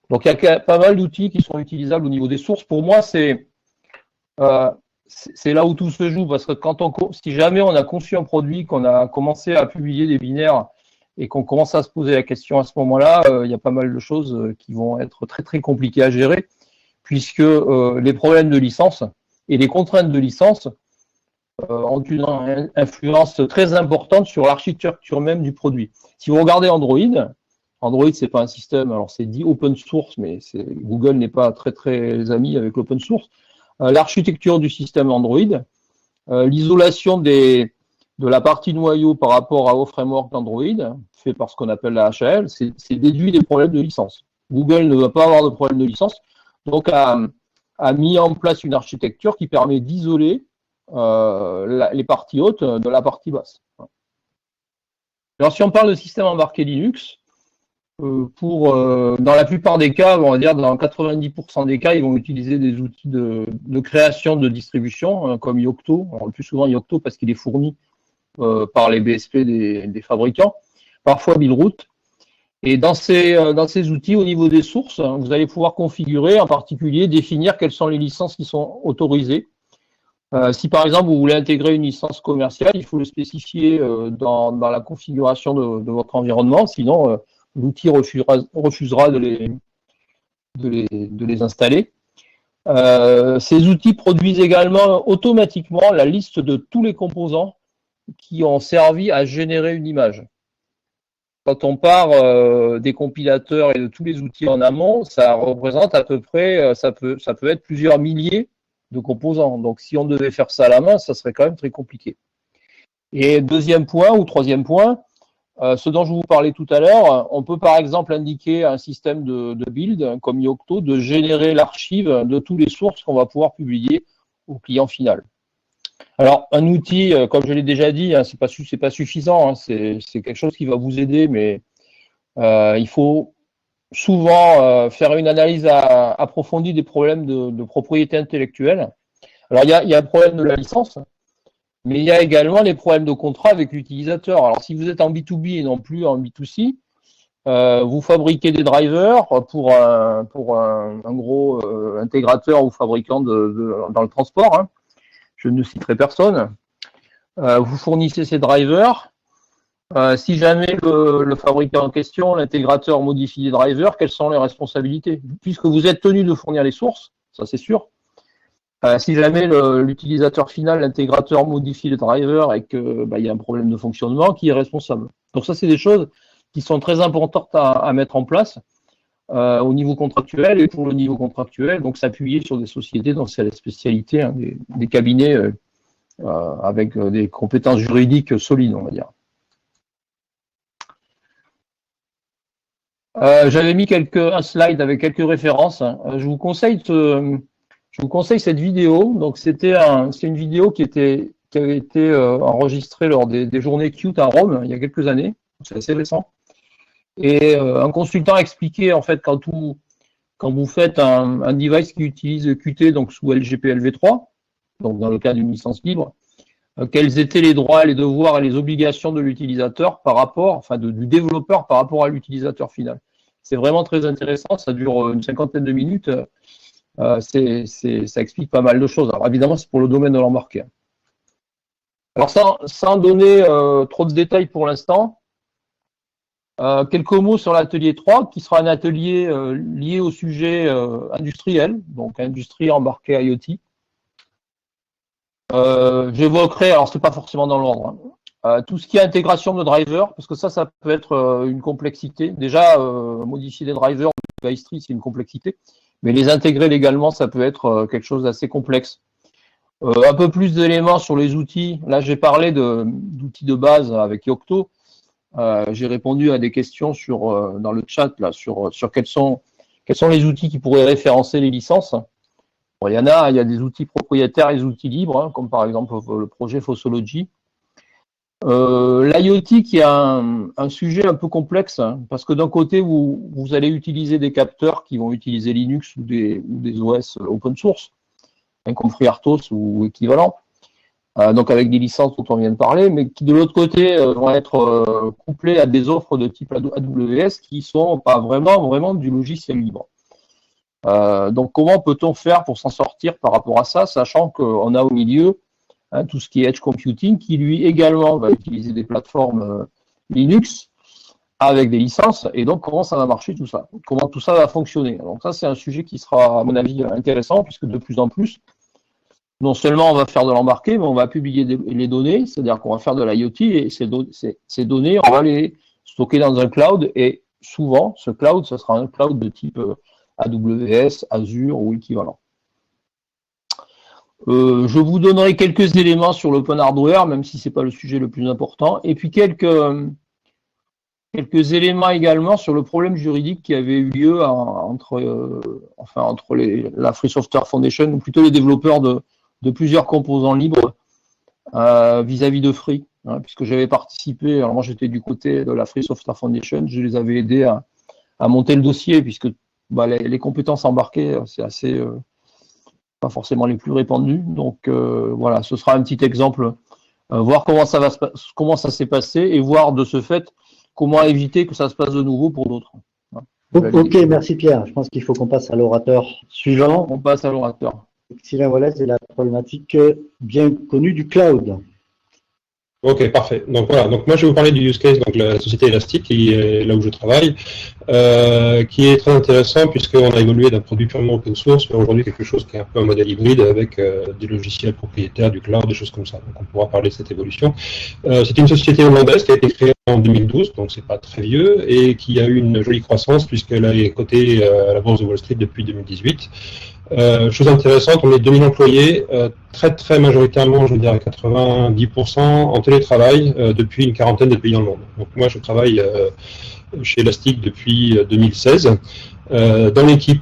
Donc, il y a pas mal d'outils qui sont utilisables au niveau des sources. Pour moi, c'est là où tout se joue, parce que si jamais on a conçu un produit, qu'on a commencé à publier des binaires et qu'on commence à se poser la question à ce moment-là, il y a pas mal de choses qui vont être très très compliquées à gérer, puisque les problèmes de licence et les contraintes de licence ont une influence très importante sur l'architecture même du produit. Si vous regardez Android, c'est pas un système, alors c'est dit open source, mais Google n'est pas très très ami avec l'open source. L'architecture du système Android, l'isolation de la partie noyau par rapport au framework d'Android, fait par ce qu'on appelle la HAL, c'est déduit des problèmes de licence. Google ne va pas avoir de problème de licence, donc a mis en place une architecture qui permet d'isoler les parties hautes de la partie basse. Alors si on parle de système embarqué Linux, dans la plupart des cas, on va dire dans 90% des cas, ils vont utiliser des outils de création de distribution comme Yocto. Alors, le plus souvent Yocto parce qu'il est fourni par les BSP des fabricants, parfois Buildroot. Et dans ces outils, au niveau des sources, vous allez pouvoir configurer, en particulier, définir quelles sont les licences qui sont autorisées. Si par exemple vous voulez intégrer une licence commerciale, il faut le spécifier dans la configuration de votre environnement, sinon l'outil refusera de les installer. Ces outils produisent également automatiquement la liste de tous les composants qui ont servi à générer une image. Quand on part des compilateurs et de tous les outils en amont, ça représente à peu près, ça peut être plusieurs milliers de composants. Donc si on devait faire ça à la main, ça serait quand même très compliqué. Et deuxième point ou troisième point, ce dont je vous parlais tout à l'heure, on peut par exemple indiquer à un système de build comme Yocto de générer l'archive de toutes les sources qu'on va pouvoir publier au client final. Alors un outil, comme je l'ai déjà dit, c'est pas suffisant, c'est quelque chose qui va vous aider, mais il faut souvent faire une analyse approfondie des problèmes de propriété intellectuelle. Alors il y a un problème de la licence. Mais il y a également les problèmes de contrat avec l'utilisateur. Alors, si vous êtes en B2B et non plus en B2C, vous fabriquez des drivers pour un gros intégrateur ou fabricant dans le transport. Hein. Je ne citerai personne. Vous fournissez ces drivers. Si jamais le fabricant en question, l'intégrateur modifie les drivers, quelles sont les responsabilités? Puisque vous êtes tenu de fournir les sources, ça c'est sûr. Si jamais l'utilisateur final, l'intégrateur modifie le driver et que y a un problème de fonctionnement, qui est responsable? Donc ça, c'est des choses qui sont très importantes à mettre en place au niveau contractuel. Et pour le niveau contractuel, donc s'appuyer sur des sociétés dont c'est la spécialité, hein, des cabinets avec des compétences juridiques solides, on va dire. J'avais mis un slide avec quelques références. Je vous conseille cette vidéo. Donc c'est une vidéo qui avait été enregistrée lors des journées Qt à Rome il y a quelques années. C'est assez récent. Et un consultant expliquait en fait quand vous faites un device qui utilise Qt donc sous LGPL v3, donc dans le cas d'une licence libre, quels étaient les droits, les devoirs et les obligations de l'utilisateur du développeur par rapport à l'utilisateur final. c'est vraiment très intéressant. Ça dure une cinquantaine de minutes. Ça explique pas mal de choses. Alors évidemment, c'est pour le domaine de l'embarqué. Alors sans donner trop de détails pour l'instant, quelques mots sur l'atelier 3, qui sera un atelier lié au sujet industriel, donc industrie embarquée IoT. J'évoquerai, alors c'est pas forcément dans l'ordre, tout ce qui est intégration de drivers, parce que ça peut être une complexité. Déjà, modifier des drivers du device tree, c'est une complexité, mais les intégrer légalement, ça peut être quelque chose d'assez complexe. Un peu plus d'éléments sur les outils. Là, j'ai parlé d'outils de base avec Yocto. J'ai répondu à des questions dans le chat là, sur quels sont les outils qui pourraient référencer les licences. Bon, il y a des outils propriétaires et des outils libres, comme par exemple le projet Fossology. L'IoT qui est un sujet un peu complexe, parce que d'un côté, vous allez utiliser des capteurs qui vont utiliser Linux ou des OS open source, comme FreeRTOS ou équivalent, donc avec des licences dont on vient de parler, mais qui de l'autre côté vont être couplés à des offres de type AWS qui sont pas vraiment du logiciel libre. Donc comment peut-on faire pour s'en sortir par rapport à ça, sachant qu'on a au milieu tout ce qui est Edge Computing, qui lui également va utiliser des plateformes Linux avec des licences, et donc comment ça va marcher tout ça, comment tout ça va fonctionner. Donc ça c'est un sujet qui sera à mon avis intéressant, puisque de plus en plus, non seulement on va faire de l'embarqué, mais on va publier les données, c'est-à-dire qu'on va faire de l'IoT, et ces données, on va les stocker dans un cloud, et souvent ce cloud, ce sera un cloud de type AWS, Azure ou équivalent. Je vous donnerai quelques éléments sur l'open hardware, même si ce n'est pas le sujet le plus important, et puis quelques éléments également sur le problème juridique qui avait eu lieu entre la Free Software Foundation, ou plutôt les développeurs de plusieurs composants libres vis-à-vis de Free, puisque j'avais participé, alors moi j'étais du côté de la Free Software Foundation, je les avais aidés à monter le dossier, puisque les compétences embarquées, c'est assez... pas forcément les plus répandues. Donc voilà, ce sera un petit exemple, voir comment ça s'est passé, et voir de ce fait comment éviter que ça se passe de nouveau pour d'autres. Ok, merci Pierre. Je pense qu'il faut qu'on passe à l'orateur suivant. On passe à l'orateur. Sylvain Wallace, c'est la problématique bien connue du cloud. Ok, parfait. Donc voilà, donc moi je vais vous parler du use case, donc la société Elastic, qui est là où je travaille, qui est très intéressant puisqu'on a évolué d'un produit purement open source vers aujourd'hui quelque chose qui est un peu un modèle hybride avec des logiciels propriétaires, du cloud, des choses comme ça. Donc on pourra parler de cette évolution. C'est une société hollandaise qui a été créée en 2012, donc c'est pas très vieux, et qui a eu une jolie croissance puisqu'elle est cotée à la bourse de Wall Street depuis 2018. Chose intéressante, on est 2000 employés, très majoritairement, je veux dire à 90% en télétravail depuis une quarantaine de pays dans le monde. Donc moi je travaille chez Elastic depuis 2016 dans l'équipe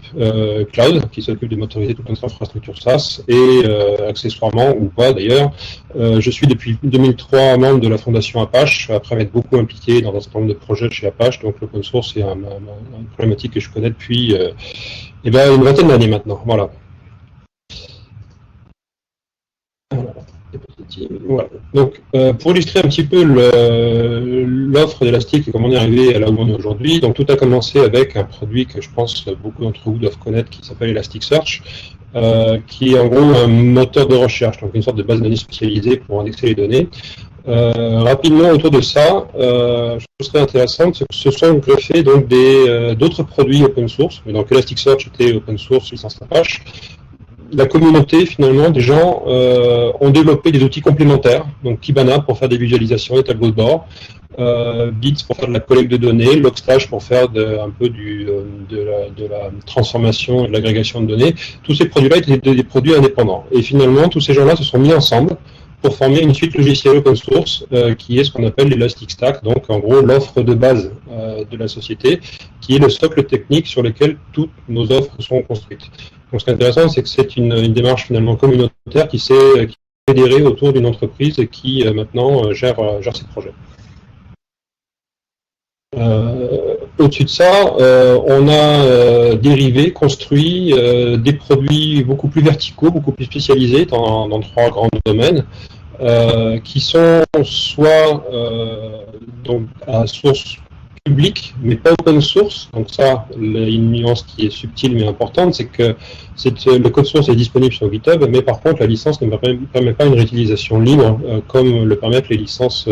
cloud qui s'occupe de motoriser toute notre infrastructure SaaS et accessoirement ou pas d'ailleurs, je suis depuis 2003 membre de la fondation Apache après m'être beaucoup impliqué dans un certain nombre de projets chez Apache. Donc l'open source c'est une problématique que je connais depuis une vingtaine d'années maintenant. Voilà. Voilà. Donc, pour illustrer un petit peu l'offre d'Elastic et comment on est arrivé à là où on est aujourd'hui, donc tout a commencé avec un produit que je pense beaucoup d'entre vous doivent connaître qui s'appelle Elasticsearch, qui est en gros un moteur de recherche, donc une sorte de base de données spécialisée pour indexer les données. Rapidement autour de ça, chose très intéressante, c'est que se sont greffés donc d'autres produits open source. Donc Elasticsearch était open source licence Apache. La communauté, finalement, des gens ont développé des outils complémentaires, donc Kibana pour faire des visualisations, des tableaux de bord, Bits pour faire de la collecte de données, Logstash pour faire un peu de la transformation et de l'agrégation de données. Tous ces produits-là étaient des produits indépendants. Et finalement, tous ces gens-là se sont mis ensemble pour former une suite logicielle open source qui est ce qu'on appelle l'Elastic Stack, donc en gros l'offre de base de la société, qui est le socle technique sur lequel toutes nos offres sont construites. Donc ce qui est intéressant, c'est que c'est une démarche finalement communautaire qui s'est fédérée autour d'une entreprise et qui maintenant gère ses projets. Au-dessus de ça, on a construit des produits beaucoup plus verticaux, beaucoup plus spécialisés dans trois grands domaines, qui sont soit donc à source public, mais pas open source. Donc ça, une nuance qui est subtile mais importante, c'est que le code source est disponible sur GitHub, mais par contre la licence ne permet pas une réutilisation libre comme le permettent les licences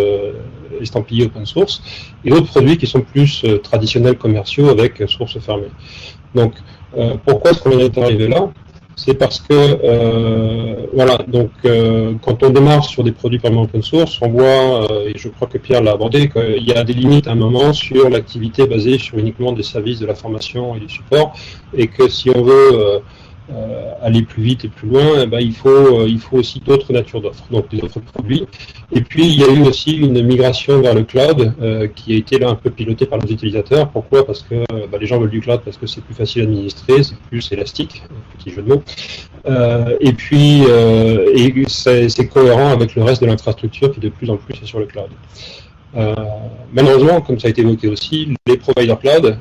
estampillées open source et d'autres produits qui sont plus traditionnels commerciaux avec source fermée. Donc pourquoi est-ce qu'on en est arrivé là? C'est parce que, voilà, donc quand on démarre sur des produits purement open source, on voit, et je crois que Pierre l'a abordé, qu'il y a des limites à un moment sur l'activité basée sur uniquement des services de la formation et du support, et que si on veut aller plus vite et plus loin, eh ben, il faut aussi d'autres natures d'offres, donc des offres de produits. Et puis il y a eu aussi une migration vers le cloud qui a été là un peu pilotée par nos utilisateurs. Pourquoi? Parce que les gens veulent du cloud parce que c'est plus facile à administrer, c'est plus élastique, petit jeu de mots. Et puis c'est cohérent avec le reste de l'infrastructure qui de plus en plus est sur le cloud. Malheureusement, comme ça a été évoqué aussi, les providers cloud,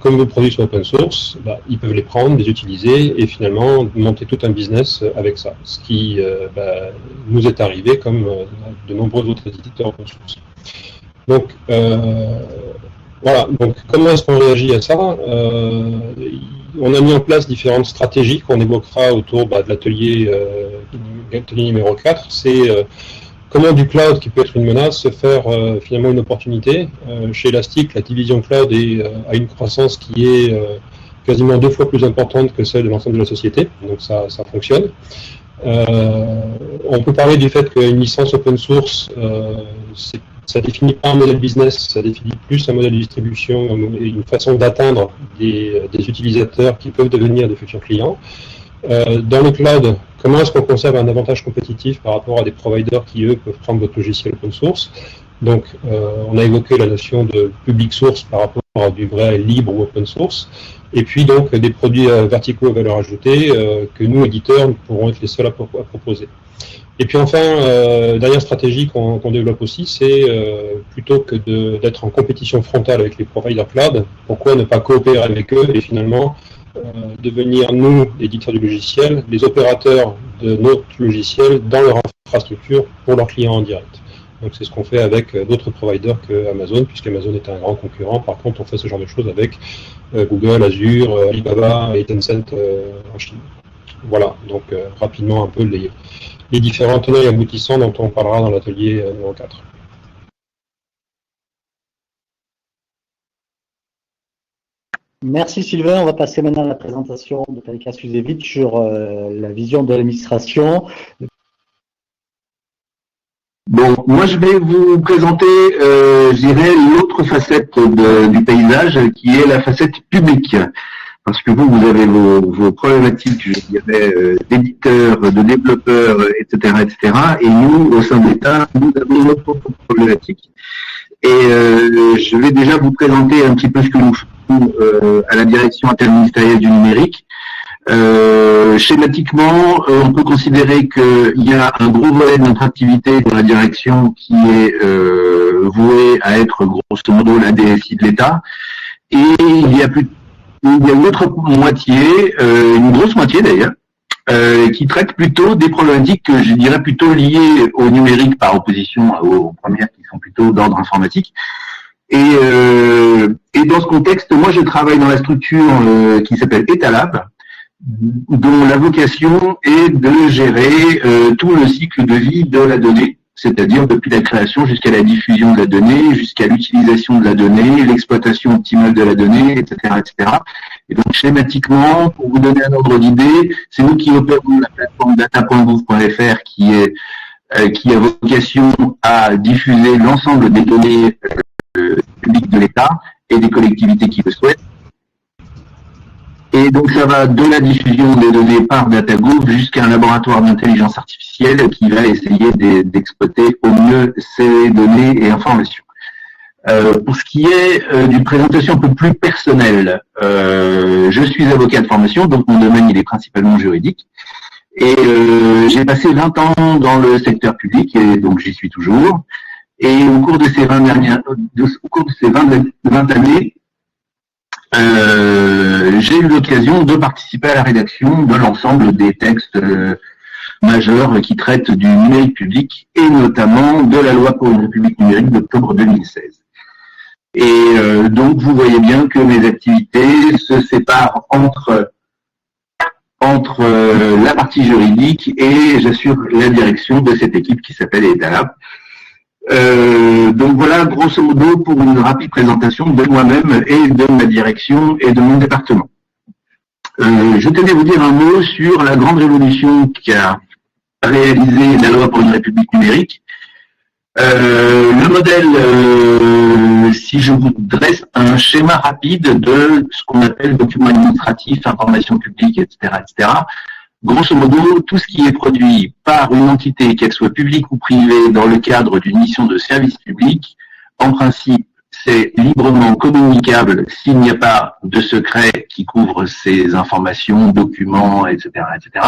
comme nos produits sont open source, ils peuvent les prendre, les utiliser et finalement monter tout un business avec ça. Ce qui nous est arrivé comme de nombreux autres éditeurs open source. Donc voilà. Donc comment est-ce qu'on réagit à ça? On a mis en place différentes stratégies qu'on évoquera autour de l'atelier numéro 4. C'est comment du cloud, qui peut être une menace, se faire finalement une opportunité. Chez Elastic, la division cloud a une croissance qui est quasiment 2 fois plus importante que celle de l'ensemble de la société, donc ça fonctionne. On peut parler du fait qu'une licence open source, ça définit pas un modèle business, ça définit plus un modèle de distribution et une façon d'atteindre des utilisateurs qui peuvent devenir des futurs clients. Dans le cloud, comment est-ce qu'on conserve un avantage compétitif par rapport à des providers qui, eux, peuvent prendre votre logiciel open source? Donc, on a évoqué la notion de public source par rapport à du vrai libre ou open source. Et puis, donc, des produits verticaux à valeur ajoutée que nous, éditeurs, pourrons être les seuls à proposer. Et puis enfin, dernière stratégie qu'on développe aussi, c'est plutôt que d'être en compétition frontale avec les providers cloud, pourquoi ne pas coopérer avec eux et finalement devenir, nous, éditeurs du logiciel, les opérateurs de notre logiciel dans leur infrastructure pour leurs clients en direct. Donc c'est ce qu'on fait avec d'autres providers que Amazon, puisqu'Amazon est un grand concurrent. Par contre, on fait ce genre de choses avec Google, Azure, Alibaba et Tencent en Chine. Voilà, donc rapidement un peu les différents tenants et aboutissants dont on parlera dans l'atelier numéro 4. Merci Sylvain. On va passer maintenant à la présentation de Kalika Suzevic sur la vision de l'administration. Bon, moi je vais vous présenter, je dirais, l'autre facette du paysage, qui est la facette publique. Parce que vous avez vos problématiques, je dirais, d'éditeurs, de développeurs, etc., etc. Et nous, au sein de l'État, nous avons notre propre problématique. Et je vais déjà vous présenter un petit peu ce que nous faisons à la direction interministérielle du numérique. Schématiquement, on peut considérer qu'il y a un gros volet de notre activité dans la direction qui est voué à être grosso modo la DSI de l'État. Et il y a une autre moitié, une grosse moitié d'ailleurs, qui traite plutôt des problématiques que je dirais plutôt liées au numérique par opposition aux premières qui sont plutôt d'ordre informatique. Et dans ce contexte, moi je travaille dans la structure qui s'appelle Etalab, dont la vocation est de gérer tout le cycle de vie de la donnée, c'est-à-dire depuis la création jusqu'à la diffusion de la donnée, jusqu'à l'utilisation de la donnée, l'exploitation optimale de la donnée, etc., etc. Et donc schématiquement, pour vous donner un ordre d'idée, c'est nous qui opérons la plateforme data.gouv.fr qui a vocation à diffuser l'ensemble des données publiques de l'État et des collectivités qui le souhaitent. Et donc ça va de la diffusion des données par DataGouv jusqu'à un laboratoire d'intelligence artificielle qui va essayer d'exploiter au mieux ces données et informations. Pour ce qui est d'une présentation un peu plus personnelle, je suis avocat de formation, donc mon domaine il est principalement juridique. Et j'ai passé 20 ans dans le secteur public, et donc j'y suis toujours. Et au cours de ces 20 années, j'ai eu l'occasion de participer à la rédaction de l'ensemble des textes majeurs qui traitent du numérique public et notamment de la loi pour une république numérique d'octobre 2016. Et donc, vous voyez bien que mes activités se séparent entre la partie juridique et j'assure la direction de cette équipe qui s'appelle EtaLab. Donc voilà, grosso modo, pour une rapide présentation de moi-même et de ma direction et de mon département. Je tenais à vous dire un mot sur la grande révolution qu'a réalisée la loi pour une république numérique. Le modèle, si je vous dresse un schéma rapide de ce qu'on appelle documents administratifs, information publique, etc., etc., grosso modo, tout ce qui est produit par une entité, qu'elle soit publique ou privée, dans le cadre d'une mission de service public, en principe, c'est librement communicable s'il n'y a pas de secret qui couvre ces informations, documents, etc., etc.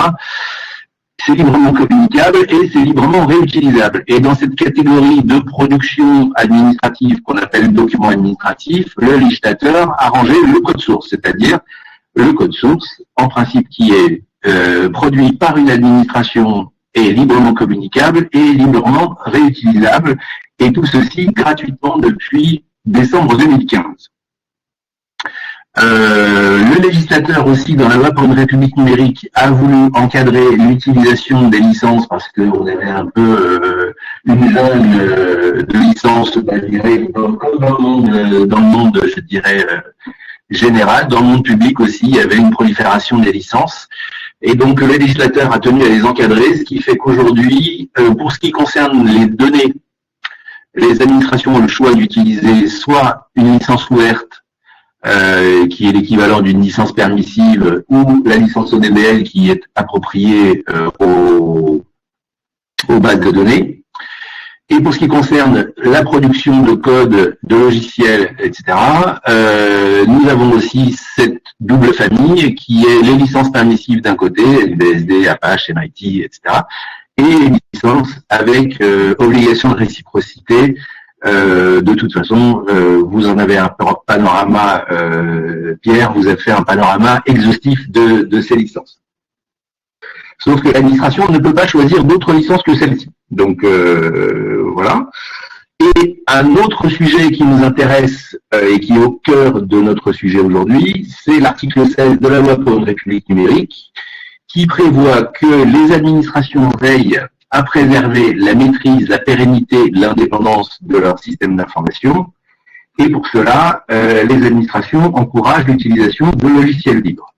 C'est librement communicable et c'est librement réutilisable. Et dans cette catégorie de production administrative qu'on appelle document administratif, le législateur a rangé le code source, c'est-à-dire le code source, en principe qui est produit par une administration est librement communicable et librement réutilisable, et tout ceci gratuitement depuis décembre 2015. Le législateur aussi, dans la loi pour une république numérique, a voulu encadrer l'utilisation des licences parce qu'on avait un peu une jungle de licences dans le monde, je dirais, général. Dans le monde public aussi, il y avait une prolifération des licences. Et donc, le législateur a tenu à les encadrer, ce qui fait qu'aujourd'hui, pour ce qui concerne les données, les administrations ont le choix d'utiliser soit une licence ouverte, qui est l'équivalent d'une licence permissive, ou la licence ODBL qui est appropriée aux bases de données. Et pour ce qui concerne la production de code, de logiciels, etc., nous avons aussi cette double famille qui est les licences permissives d'un côté, LBSD, Apache, MIT, etc., et les licences avec obligation de réciprocité. De toute façon, vous en avez un panorama, Pierre vous a fait un panorama exhaustif de ces licences. Sauf que l'administration ne peut pas choisir d'autres licences que celle-ci. Donc voilà. Et un autre sujet qui nous intéresse et qui est au cœur de notre sujet aujourd'hui, c'est l'article 16 de la loi pour une république numérique, qui prévoit que les administrations veillent à préserver la maîtrise, la pérennité, l'indépendance de leur système d'information. Et pour cela, les administrations encouragent l'utilisation de logiciels libres.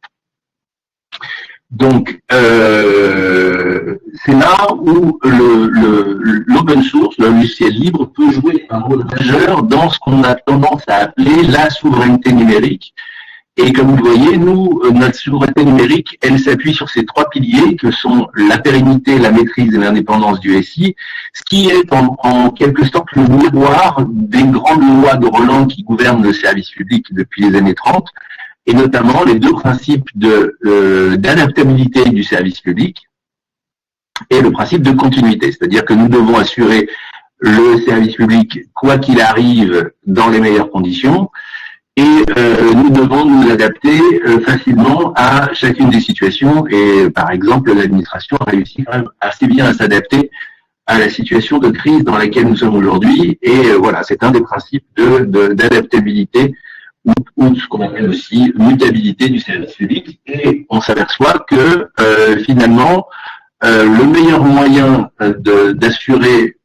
Donc, c'est là où l'open source, le logiciel libre, peut jouer un rôle majeur dans ce qu'on a tendance à appeler la souveraineté numérique. Et comme vous le voyez, nous, notre souveraineté numérique, elle s'appuie sur ces trois piliers que sont la pérennité, la maîtrise et l'indépendance du SI, ce qui est en quelque sorte le miroir des grandes lois de Roland qui gouvernent le service public depuis les années 30, et notamment les deux principes d'adaptabilité du service public et le principe de continuité, c'est-à-dire que nous devons assurer le service public quoi qu'il arrive dans les meilleures conditions, et nous devons nous adapter facilement à chacune des situations. Et par exemple, l'administration a réussi quand même assez bien à s'adapter à la situation de crise dans laquelle nous sommes aujourd'hui. Et voilà, c'est un des principes d'adaptabilité ou ce qu'on appelle aussi mutabilité du service public. Et on s'aperçoit que finalement, le meilleur moyen d'assurer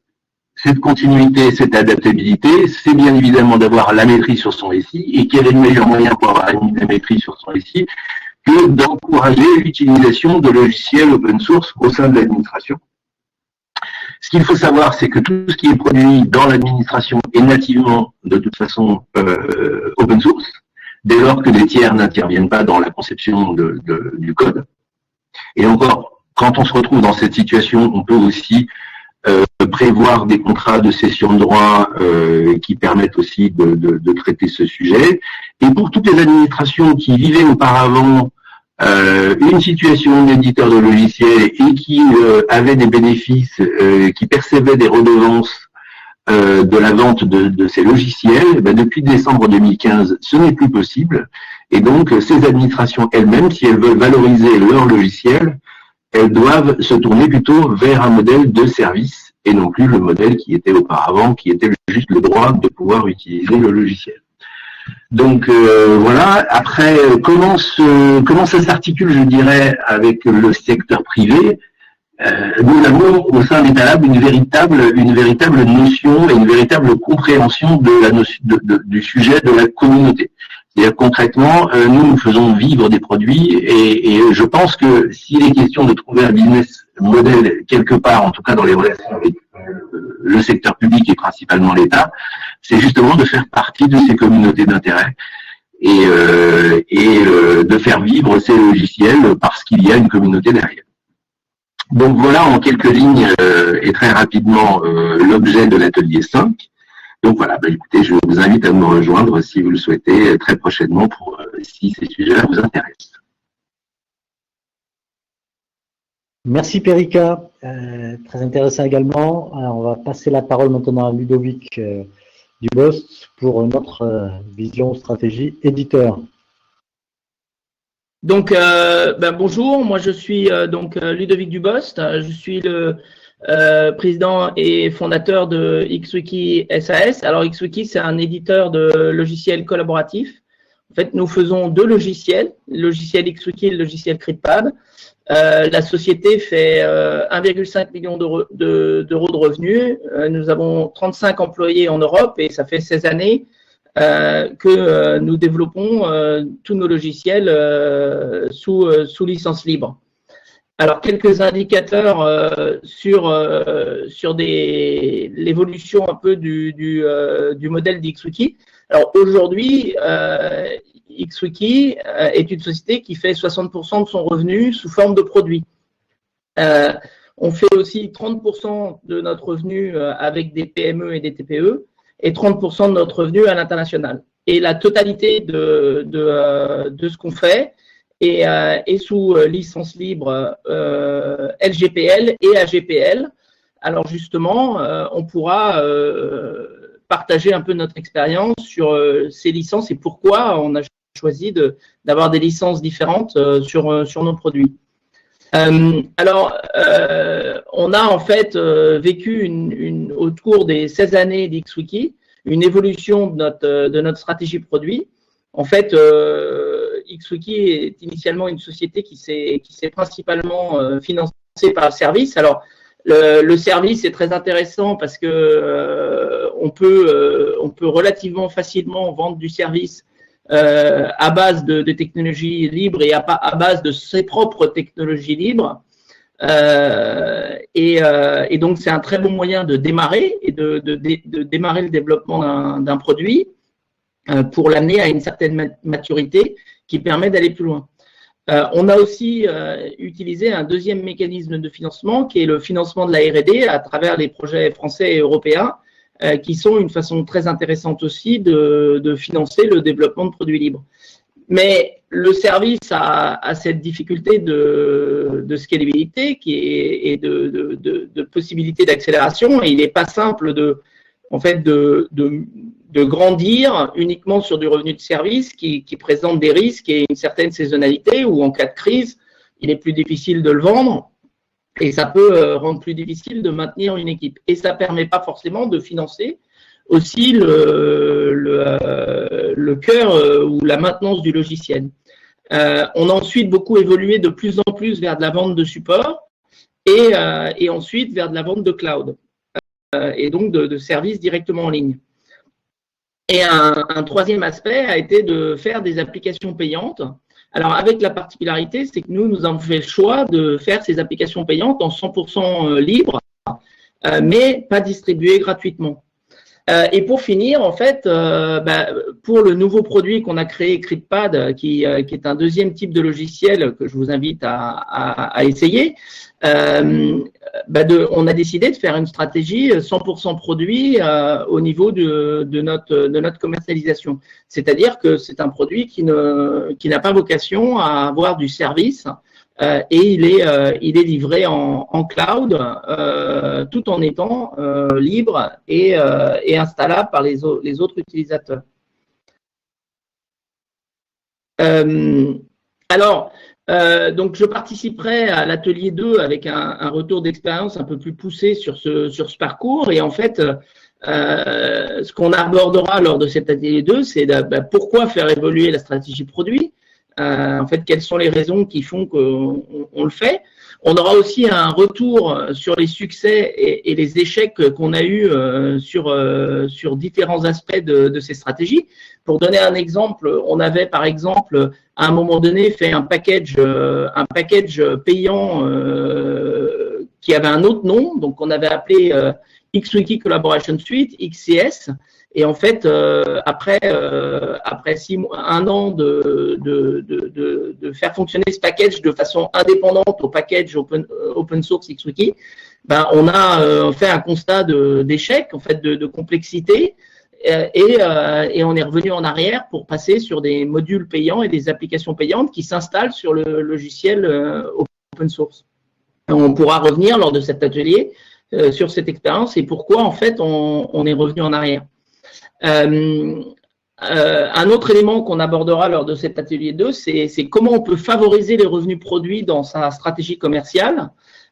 cette continuité, cette adaptabilité, c'est bien évidemment d'avoir la maîtrise sur son SI. Et quel est le meilleur moyen pour avoir la maîtrise sur son SI que d'encourager l'utilisation de logiciels open source au sein de l'administration. Ce qu'il faut savoir, c'est que tout ce qui est produit dans l'administration est nativement, de toute façon, open source, dès lors que les tiers n'interviennent pas dans la conception du code. Et encore, quand on se retrouve dans cette situation, on peut aussi prévoir des contrats de cession de droits qui permettent aussi de traiter ce sujet. Et pour toutes les administrations qui vivaient auparavant une situation d'éditeur de logiciels et qui avaient des bénéfices, qui percevaient des redevances de la vente de ces logiciels, depuis décembre 2015, ce n'est plus possible. Et donc, ces administrations elles-mêmes, si elles veulent valoriser leur logiciel, elles doivent se tourner plutôt vers un modèle de service. et non plus le modèle qui était auparavant, qui était juste le droit de pouvoir utiliser le logiciel. Donc voilà. Après, comment ça s'articule, je dirais, avec le secteur privé? Nous avons au sein d'Etalab une véritable notion et une véritable compréhension du sujet de la communauté. C'est-à-dire concrètement, nous faisons vivre des produits et je pense que s'il est question de trouver un business model quelque part, en tout cas dans les relations avec le secteur public et principalement l'État, c'est justement de faire partie de ces communautés d'intérêt et de faire vivre ces logiciels parce qu'il y a une communauté derrière. Donc voilà en quelques lignes et très rapidement l'objet de l'atelier 5. Donc voilà, écoutez, je vous invite à me rejoindre si vous le souhaitez très prochainement si ces sujets-là vous intéressent. Merci Perica, très intéressant également. Alors, on va passer la parole maintenant à Ludovic Dubost pour notre vision stratégie éditeur. Donc, bonjour, moi je suis Ludovic Dubost, je suis le président et fondateur de XWiki SAS. Alors XWiki, c'est un éditeur de logiciels collaboratifs. En fait, nous faisons deux logiciels, le logiciel XWiki et le logiciel CryptPad. La société fait 1,5 million d'euros de revenus. Nous avons 35 employés en Europe et ça fait 16 années que nous développons tous nos logiciels sous licence libre. Alors, quelques indicateurs sur l'évolution un peu du modèle d'XWiki. Alors, aujourd'hui, XWiki est une société qui fait 60% de son revenu sous forme de produits. On fait aussi 30% de notre revenu avec des PME et des TPE et 30% de notre revenu à l'international. Et la totalité de ce qu'on fait est sous licence libre LGPL et AGPL. Alors justement, on pourra partager un peu notre expérience sur ces licences et pourquoi on a choisi d'avoir des licences différentes sur nos produits. Alors, on a en fait vécu au cours des 16 années d'XWiki une évolution de notre stratégie produit. En fait, XWiki est initialement une société qui s'est principalement financée par le service. Alors, le service est très intéressant parce que on peut relativement facilement vendre du service à base de technologies libres et à base de ses propres technologies libres. Et donc, c'est un très bon moyen de démarrer et de démarrer le développement d'un produit pour l'amener à une certaine maturité qui permet d'aller plus loin. On a aussi utilisé un deuxième mécanisme de financement qui est le financement de la R&D à travers les projets français et européens qui sont une façon très intéressante aussi de financer le développement de produits libres. Mais le service a cette difficulté de scalabilité et de possibilité d'accélération et il n'est pas simple de grandir uniquement sur du revenu de service qui présente des risques et une certaine saisonnalité où en cas de crise, il est plus difficile de le vendre et ça peut rendre plus difficile de maintenir une équipe. Et ça ne permet pas forcément de financer aussi le cœur ou la maintenance du logiciel. On a ensuite beaucoup évolué de plus en plus vers de la vente de support et ensuite vers de la vente de cloud et donc de services directement en ligne. Et un troisième aspect a été de faire des applications payantes. Alors, avec la particularité, c'est que nous avons fait le choix de faire ces applications payantes en 100% libre, mais pas distribuées gratuitement. Et pour finir, en fait, pour le nouveau produit qu'on a créé, CryptPad, qui est un deuxième type de logiciel que je vous invite à essayer, on a décidé de faire une stratégie 100% produit au niveau de notre commercialisation. C'est-à-dire que c'est un produit qui n'a pas vocation à avoir du service et il est livré en cloud tout en étant libre et installable par les autres utilisateurs. Alors, Donc, je participerai à l'atelier 2 avec un retour d'expérience un peu plus poussé sur ce parcours. Et en fait, ce qu'on abordera lors de cet atelier 2, c'est pourquoi faire évoluer la stratégie produit. En fait, quelles sont les raisons qui font qu'on le fait. On aura aussi un retour sur les succès et les échecs qu'on a eus sur différents aspects de ces stratégies. Pour donner un exemple, on avait par exemple à un moment donné fait un package payant qui avait un autre nom, donc on avait appelé XWiki Collaboration Suite, XCS. Et en fait, après 1 an de faire fonctionner ce package de façon indépendante au package open source XWiki, on a fait un constat d'échec, en fait, de complexité, et on est revenu en arrière pour passer sur des modules payants et des applications payantes qui s'installent sur le logiciel open source. On pourra revenir lors de cet atelier sur cette expérience et pourquoi en fait on est revenu en arrière. Un autre élément qu'on abordera lors de cet atelier 2, c'est comment on peut favoriser les revenus produits dans sa stratégie commerciale,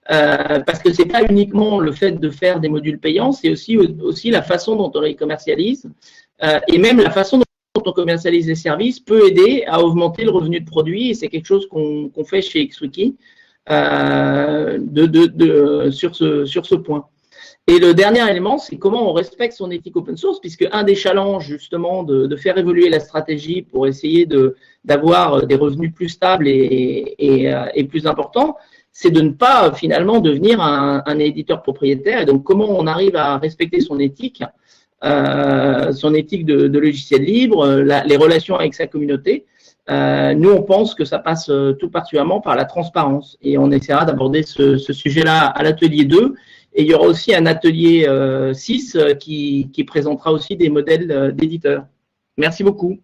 parce que c'est pas uniquement le fait de faire des modules payants, c'est aussi la façon dont on les commercialise, et même la façon dont on commercialise les services peut aider à augmenter le revenu de produit, et c'est quelque chose qu'on fait chez XWiki sur ce point. Et le dernier élément, c'est comment on respecte son éthique open source, puisque un des challenges justement de faire évoluer la stratégie pour essayer d'avoir des revenus plus stables et plus importants, c'est de ne pas finalement devenir un éditeur propriétaire. Et donc, comment on arrive à respecter son éthique de logiciel libre, les relations avec sa communauté. Nous, on pense que ça passe tout particulièrement par la transparence. Et on essaiera d'aborder ce sujet-là à l'atelier 2. Et il y aura aussi un atelier 6 qui présentera aussi des modèles d'éditeurs. Merci beaucoup.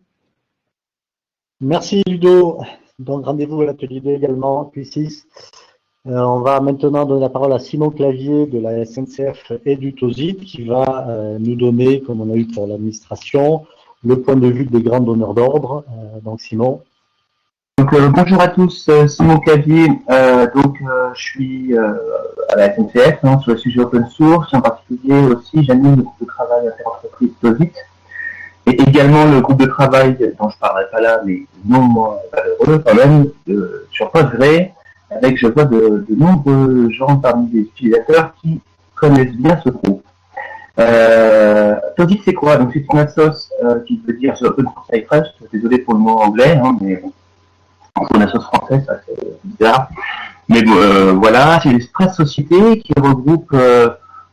Merci Ludo. Donc rendez-vous à l'atelier 2 également, puis 6. On va maintenant donner la parole à Simon Clavier de la SNCF et du TOSIT qui va nous donner, comme on a eu pour l'administration, le point de vue des grands donneurs d'ordre. Donc Simon. Donc, bonjour à tous, Simon Clavier. Je suis à la SNCF sur le sujet open source. En particulier aussi, j'anime le groupe de travail interentreprise TOSIT et également le groupe de travail dont je ne parlerai pas là, mais non moins malheureux quand même, sur Postgre, avec je vois de nombreux gens parmi les utilisateurs qui connaissent bien ce groupe. TOSIT c'est quoi? Donc c'est une assoce qui veut dire Open Source Trust. Désolé pour le mot anglais, mais bon. Pour une assoce française, ça c'est bizarre. Mais voilà, c'est une stress société qui regroupe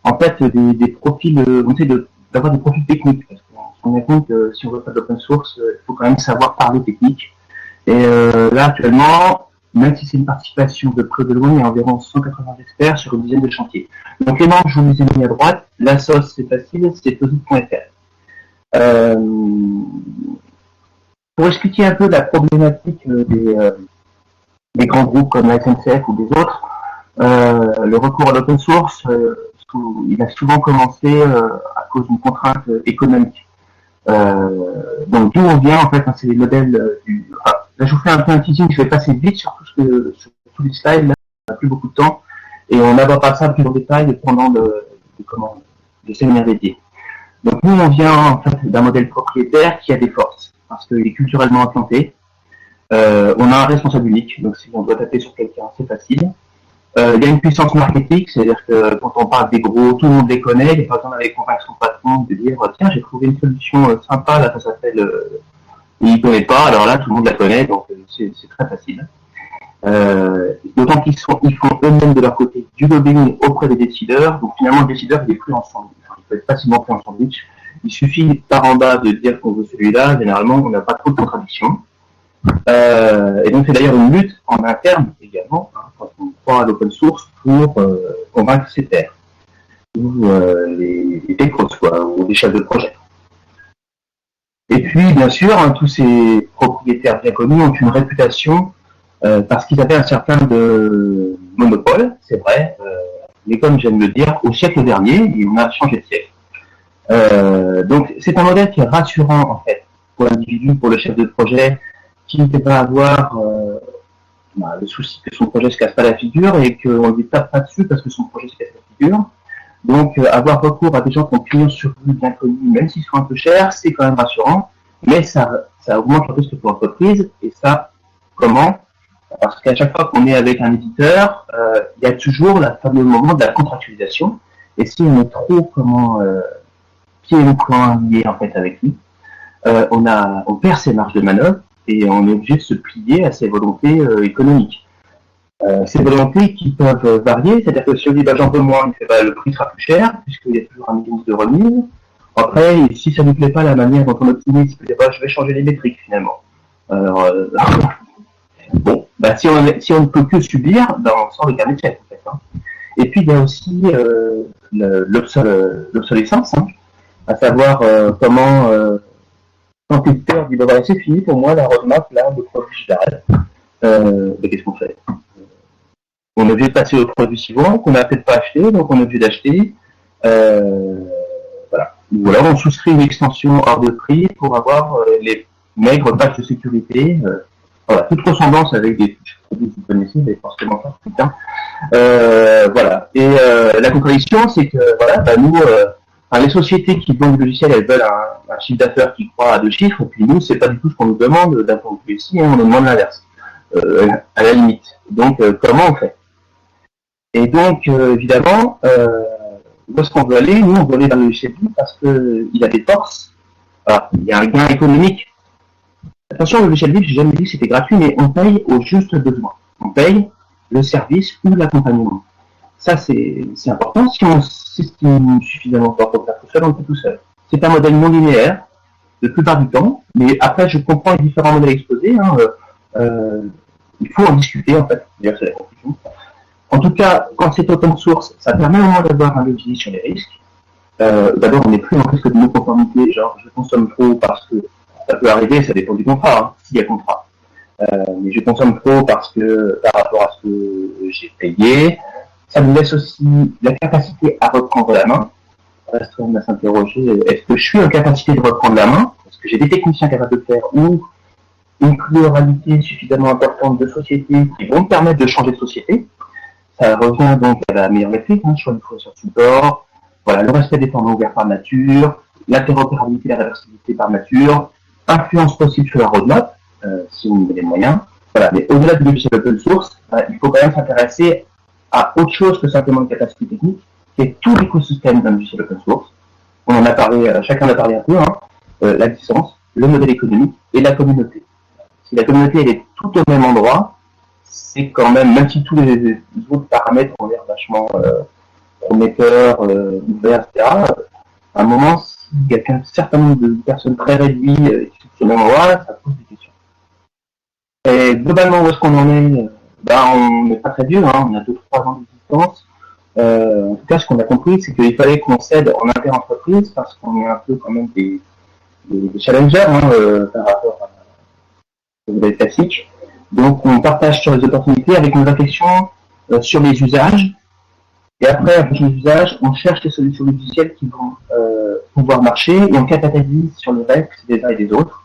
en fait des profils, on essaie d'avoir des profils techniques, parce qu'on a compte que si on veut faire de l'open source, il faut quand même savoir parler technique. Et là actuellement, même si c'est une participation de près de loin, il y a environ 180 experts sur une dizaine de chantiers. Donc les membres, je vous les ai mis à droite. L'assoce, c'est facile, c'est tosit.fr. Pour expliquer un peu la problématique des grands groupes comme la SNCF ou des autres, le recours à l'open source, il a souvent commencé à cause d'une contrainte économique. Donc d'où on vient en fait, c'est les modèles là je vous fais un peu un teasing, je vais passer vite sur tous les slides, là, on n'a plus beaucoup de temps, et on n'aborde pas ça plus en détail pendant le séminaire dédié. Donc nous on vient en fait d'un modèle propriétaire qui a des forces, parce qu'il est culturellement implanté. On a un responsable unique, donc si on doit taper sur quelqu'un, c'est facile. Il y a une puissance marketing, c'est-à-dire que quand on parle des gros, tout le monde les connaît, il n'y a pas besoin d'aller convaincre son patron de dire tiens, j'ai trouvé une solution sympa, là ça s'appelle il ne connaît pas, alors là tout le monde la connaît, donc c'est très facile. D'autant qu'ils font eux-mêmes de leur côté du lobbying auprès des décideurs, donc finalement le décideur il est pris en sandwich, il peut être facilement pris en sandwich. Il suffit par en bas de dire qu'on veut celui-là, généralement on n'a pas trop de contradictions. Et donc c'est d'ailleurs une lutte en interne également, quand on croit à l'open source pour convaincre ses pairs, ou les techos, ou les chefs de projet. Et puis bien sûr, tous ces propriétaires bien connus ont une réputation parce qu'ils avaient un certain de monopole, c'est vrai, mais comme j'aime le dire, au siècle dernier, et on a changé de siècle. Donc c'est un modèle qui est rassurant en fait pour l'individu, pour le chef de projet, qui ne peut pas avoir le souci que son projet se casse pas la figure et qu'on ne lui tape pas dessus parce que son projet se casse la figure. Donc, avoir recours à des gens qui ont pignon sur rue, bien connus, même s'ils sont un peu chers, c'est quand même rassurant, mais ça augmente le risque pour l'entreprise. Et ça, comment? Parce qu'à chaque fois qu'on est avec un éditeur, il y a toujours le fameux moment de la contractualisation. Et si on est trop pied au point lié en fait avec lui, on perd ses marges de manœuvre et on est obligé de se plier à ses volontés économiques. Ces volontés qui peuvent varier, c'est-à-dire que si on dit j'en veux moins, il fait, le prix sera plus cher, puisqu'il y a toujours un mécanisme de remise. Après, si ça ne nous plaît pas la manière dont on optimise, il peut dire je vais changer les métriques finalement. Alors, bon, si on ne peut que subir, on sort le carnet de chèques en fait. Hein. Et puis il y a aussi l'obsolescence, hein, à savoir comment quand l'éditeur dit voilà, c'est fini pour moi la roadmap là, le produit j'arrête. Qu'est-ce qu'on fait? On est obligé de passer au produit suivant, qu'on n'a peut-être pas acheté, donc on est obligé d'acheter. Voilà. Ou alors on souscrit une extension hors de prix pour avoir les maigres patchs de sécurité. Voilà, toute ressemblance avec des produits que vous connaissez, mais forcément pas putain. Voilà. Et la contradiction, c'est que voilà, nous, les sociétés qui vendent du logiciel, elles veulent un chiffre d'affaires qui croît à 2 chiffres, et puis nous, c'est pas du tout ce qu'on nous demande d'un point de vue ici, hein, on nous demande l'inverse, à la limite. Donc, comment on fait? Et donc, évidemment, où est-ce qu'on veut aller? Nous, on veut aller dans le logiciel libre parce qu'il a des forces. Alors, il y a un gain économique. Attention, le logiciel libre, j'ai jamais dit que c'était gratuit, mais on paye au juste besoin. On paye le service ou l'accompagnement. Ça, c'est important. Si on s'estime suffisamment fort pour faire tout seul, on le fait tout seul. C'est un modèle non linéaire, la plupart du temps, mais après, je comprends les différents modèles exposés. Hein, il faut en discuter, en fait. D'ailleurs, c'est la conclusion. En tout cas, quand c'est open source, ça permet au moins d'avoir un levier sur les risques. D'abord, on n'est plus en risque de non-conformité, genre je consomme trop parce que ça peut arriver, ça dépend du contrat, hein, s'il y a contrat. Mais je consomme trop parce que par rapport à ce que j'ai payé, ça nous laisse aussi la capacité à reprendre la main. Reste quand même à s'interroger, est-ce que je suis en capacité de reprendre la main? Est-ce que j'ai des techniciens capables de faire ou une pluralité suffisamment importante de sociétés qui vont me permettre de changer de société? Ça revient donc à la meilleure métrique, hein, choix de fournisseur support, voilà, le respect des formats ouverts par nature, l'interopérabilité et la réversibilité par nature, influence possible sur la roadmap, si on met les moyens. Voilà, mais au-delà du logiciel open source, il faut quand même s'intéresser à autre chose que simplement une capacité technique, qui est tout l'écosystème d'un logiciel open source. On en a parlé, chacun en a parlé un peu, hein, la licence, le modèle économique et la communauté. Si la communauté elle est tout au même endroit, c'est quand même si tous les autres paramètres ont l'air vachement prometteurs, ouverts, etc., à un moment, s'il y a qu'un certain nombre de personnes très réduites qui sont sur le même endroit, ça pose des questions. Et globalement, où est-ce qu'on en est? On n'est pas très vieux, hein, on a 2-3 ans d'existence. En tout cas, ce qu'on a compris, c'est qu'il fallait qu'on cède en inter-entreprise parce qu'on est un peu quand même des challengers par rapport à au modèle classique. Donc, on partage sur les opportunités avec une réflexion sur les usages. Et après, avec les usages, on cherche des solutions logicielles qui vont pouvoir marcher et on capitalise sur le reste des uns et des autres.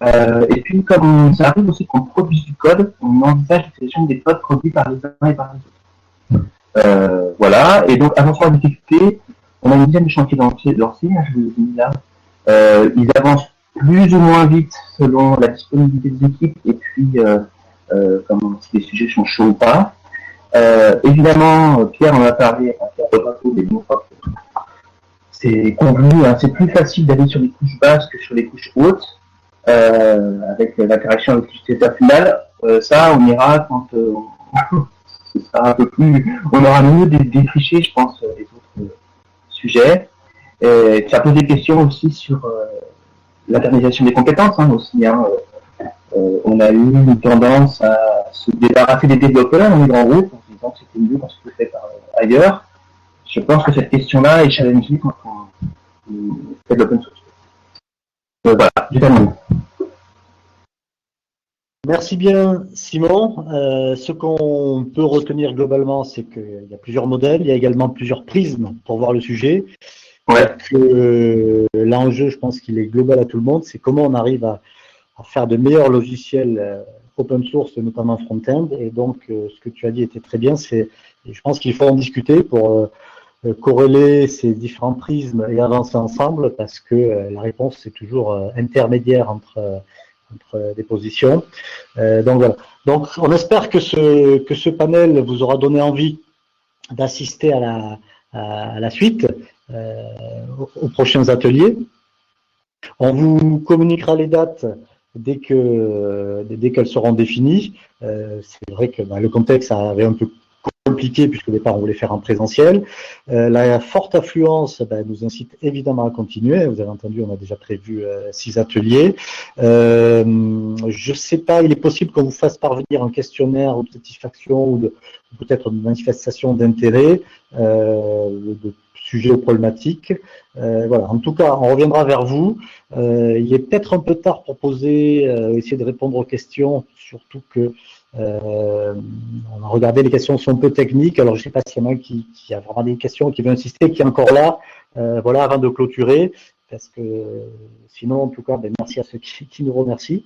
Et puis, comme ça arrive aussi qu'on produise du code, on envisage l'utilisation des codes produits par les uns et par les autres. Voilà. Et donc, avançant la difficulté, on a une dizaine de chantiers lancés, je vous ai mis là. Ils avancent plus ou moins vite selon la disponibilité des équipes et puis si les sujets sont chauds ou pas. Évidemment, Pierre en a parlé, c'est convenu, hein, c'est plus facile d'aller sur les couches basses que sur les couches hautes, avec l'interaction avec l'utilisateur final. Ça, on ira quand ce sera un peu plus, on aura mieux défriché, je pense, les autres sujets. Et ça pose des questions aussi sur l'internalisation des compétences, hein, aussi. Hein, on a eu une tendance à se débarrasser des développeurs dans les grands groupes en disant que c'était mieux quand c'était fait par ailleurs. Je pense que cette question-là est challengée quand on fait de l'open source. Voilà, j'ai terminé. Merci bien, Simon. Ce qu'on peut retenir globalement, c'est qu'il y a plusieurs modèles, il y a également plusieurs prismes pour voir le sujet. Ouais. L'enjeu, je pense qu'il est global à tout le monde, c'est comment on arrive à faire de meilleurs logiciels open source, notamment front-end. Et donc, ce que tu as dit était très bien. Je pense qu'il faut en discuter pour corréler ces différents prismes et avancer ensemble, parce que la réponse, c'est toujours intermédiaire entre des positions. Donc voilà. Donc, on espère que ce panel vous aura donné envie d'assister à la suite, aux prochains ateliers. On vous communiquera les dates dès qu'elles seront définies. C'est vrai que le contexte avait un peu compliqué, puisque au départ on voulait faire en présentiel. La forte affluence nous incite évidemment à continuer. Vous avez entendu, on a déjà prévu 6 ateliers. Je sais pas, il est possible qu'on vous fasse parvenir un questionnaire ou de satisfaction ou peut-être une manifestation d'intérêt de sujets ou problématiques. Voilà. En tout cas, on reviendra vers vous. Il est peut-être un peu tard pour essayer de répondre aux questions, surtout que on a regardé, les questions sont un peu techniques. Alors, je ne sais pas s'il y en a qui a vraiment des questions, qui veut insister, qui est encore là. Voilà, avant de clôturer, parce que sinon, en tout cas, merci à ceux qui nous remercient.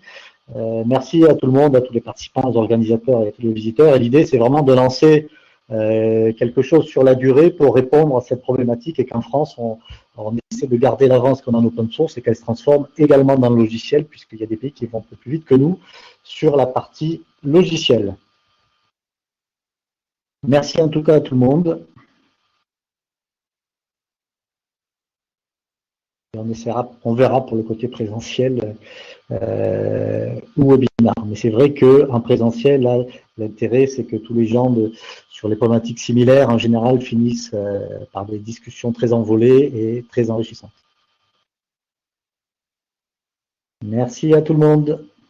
Merci à tout le monde, à tous les participants, aux organisateurs et à tous les visiteurs. Et l'idée, c'est vraiment de lancer quelque chose sur la durée pour répondre à cette problématique, et qu'en France, on essaie de garder l'avance qu'on a en open source et qu'elle se transforme également dans le logiciel, puisqu'il y a des pays qui vont un peu plus vite que nous sur la partie logicielle. Merci en tout cas à tout le monde. On verra pour le côté présentiel ou webinaire. Mais c'est vrai qu'en présentiel, là, l'intérêt, c'est que tous les gens sur les problématiques similaires, en général, finissent par des discussions très envolées et très enrichissantes. Merci à tout le monde.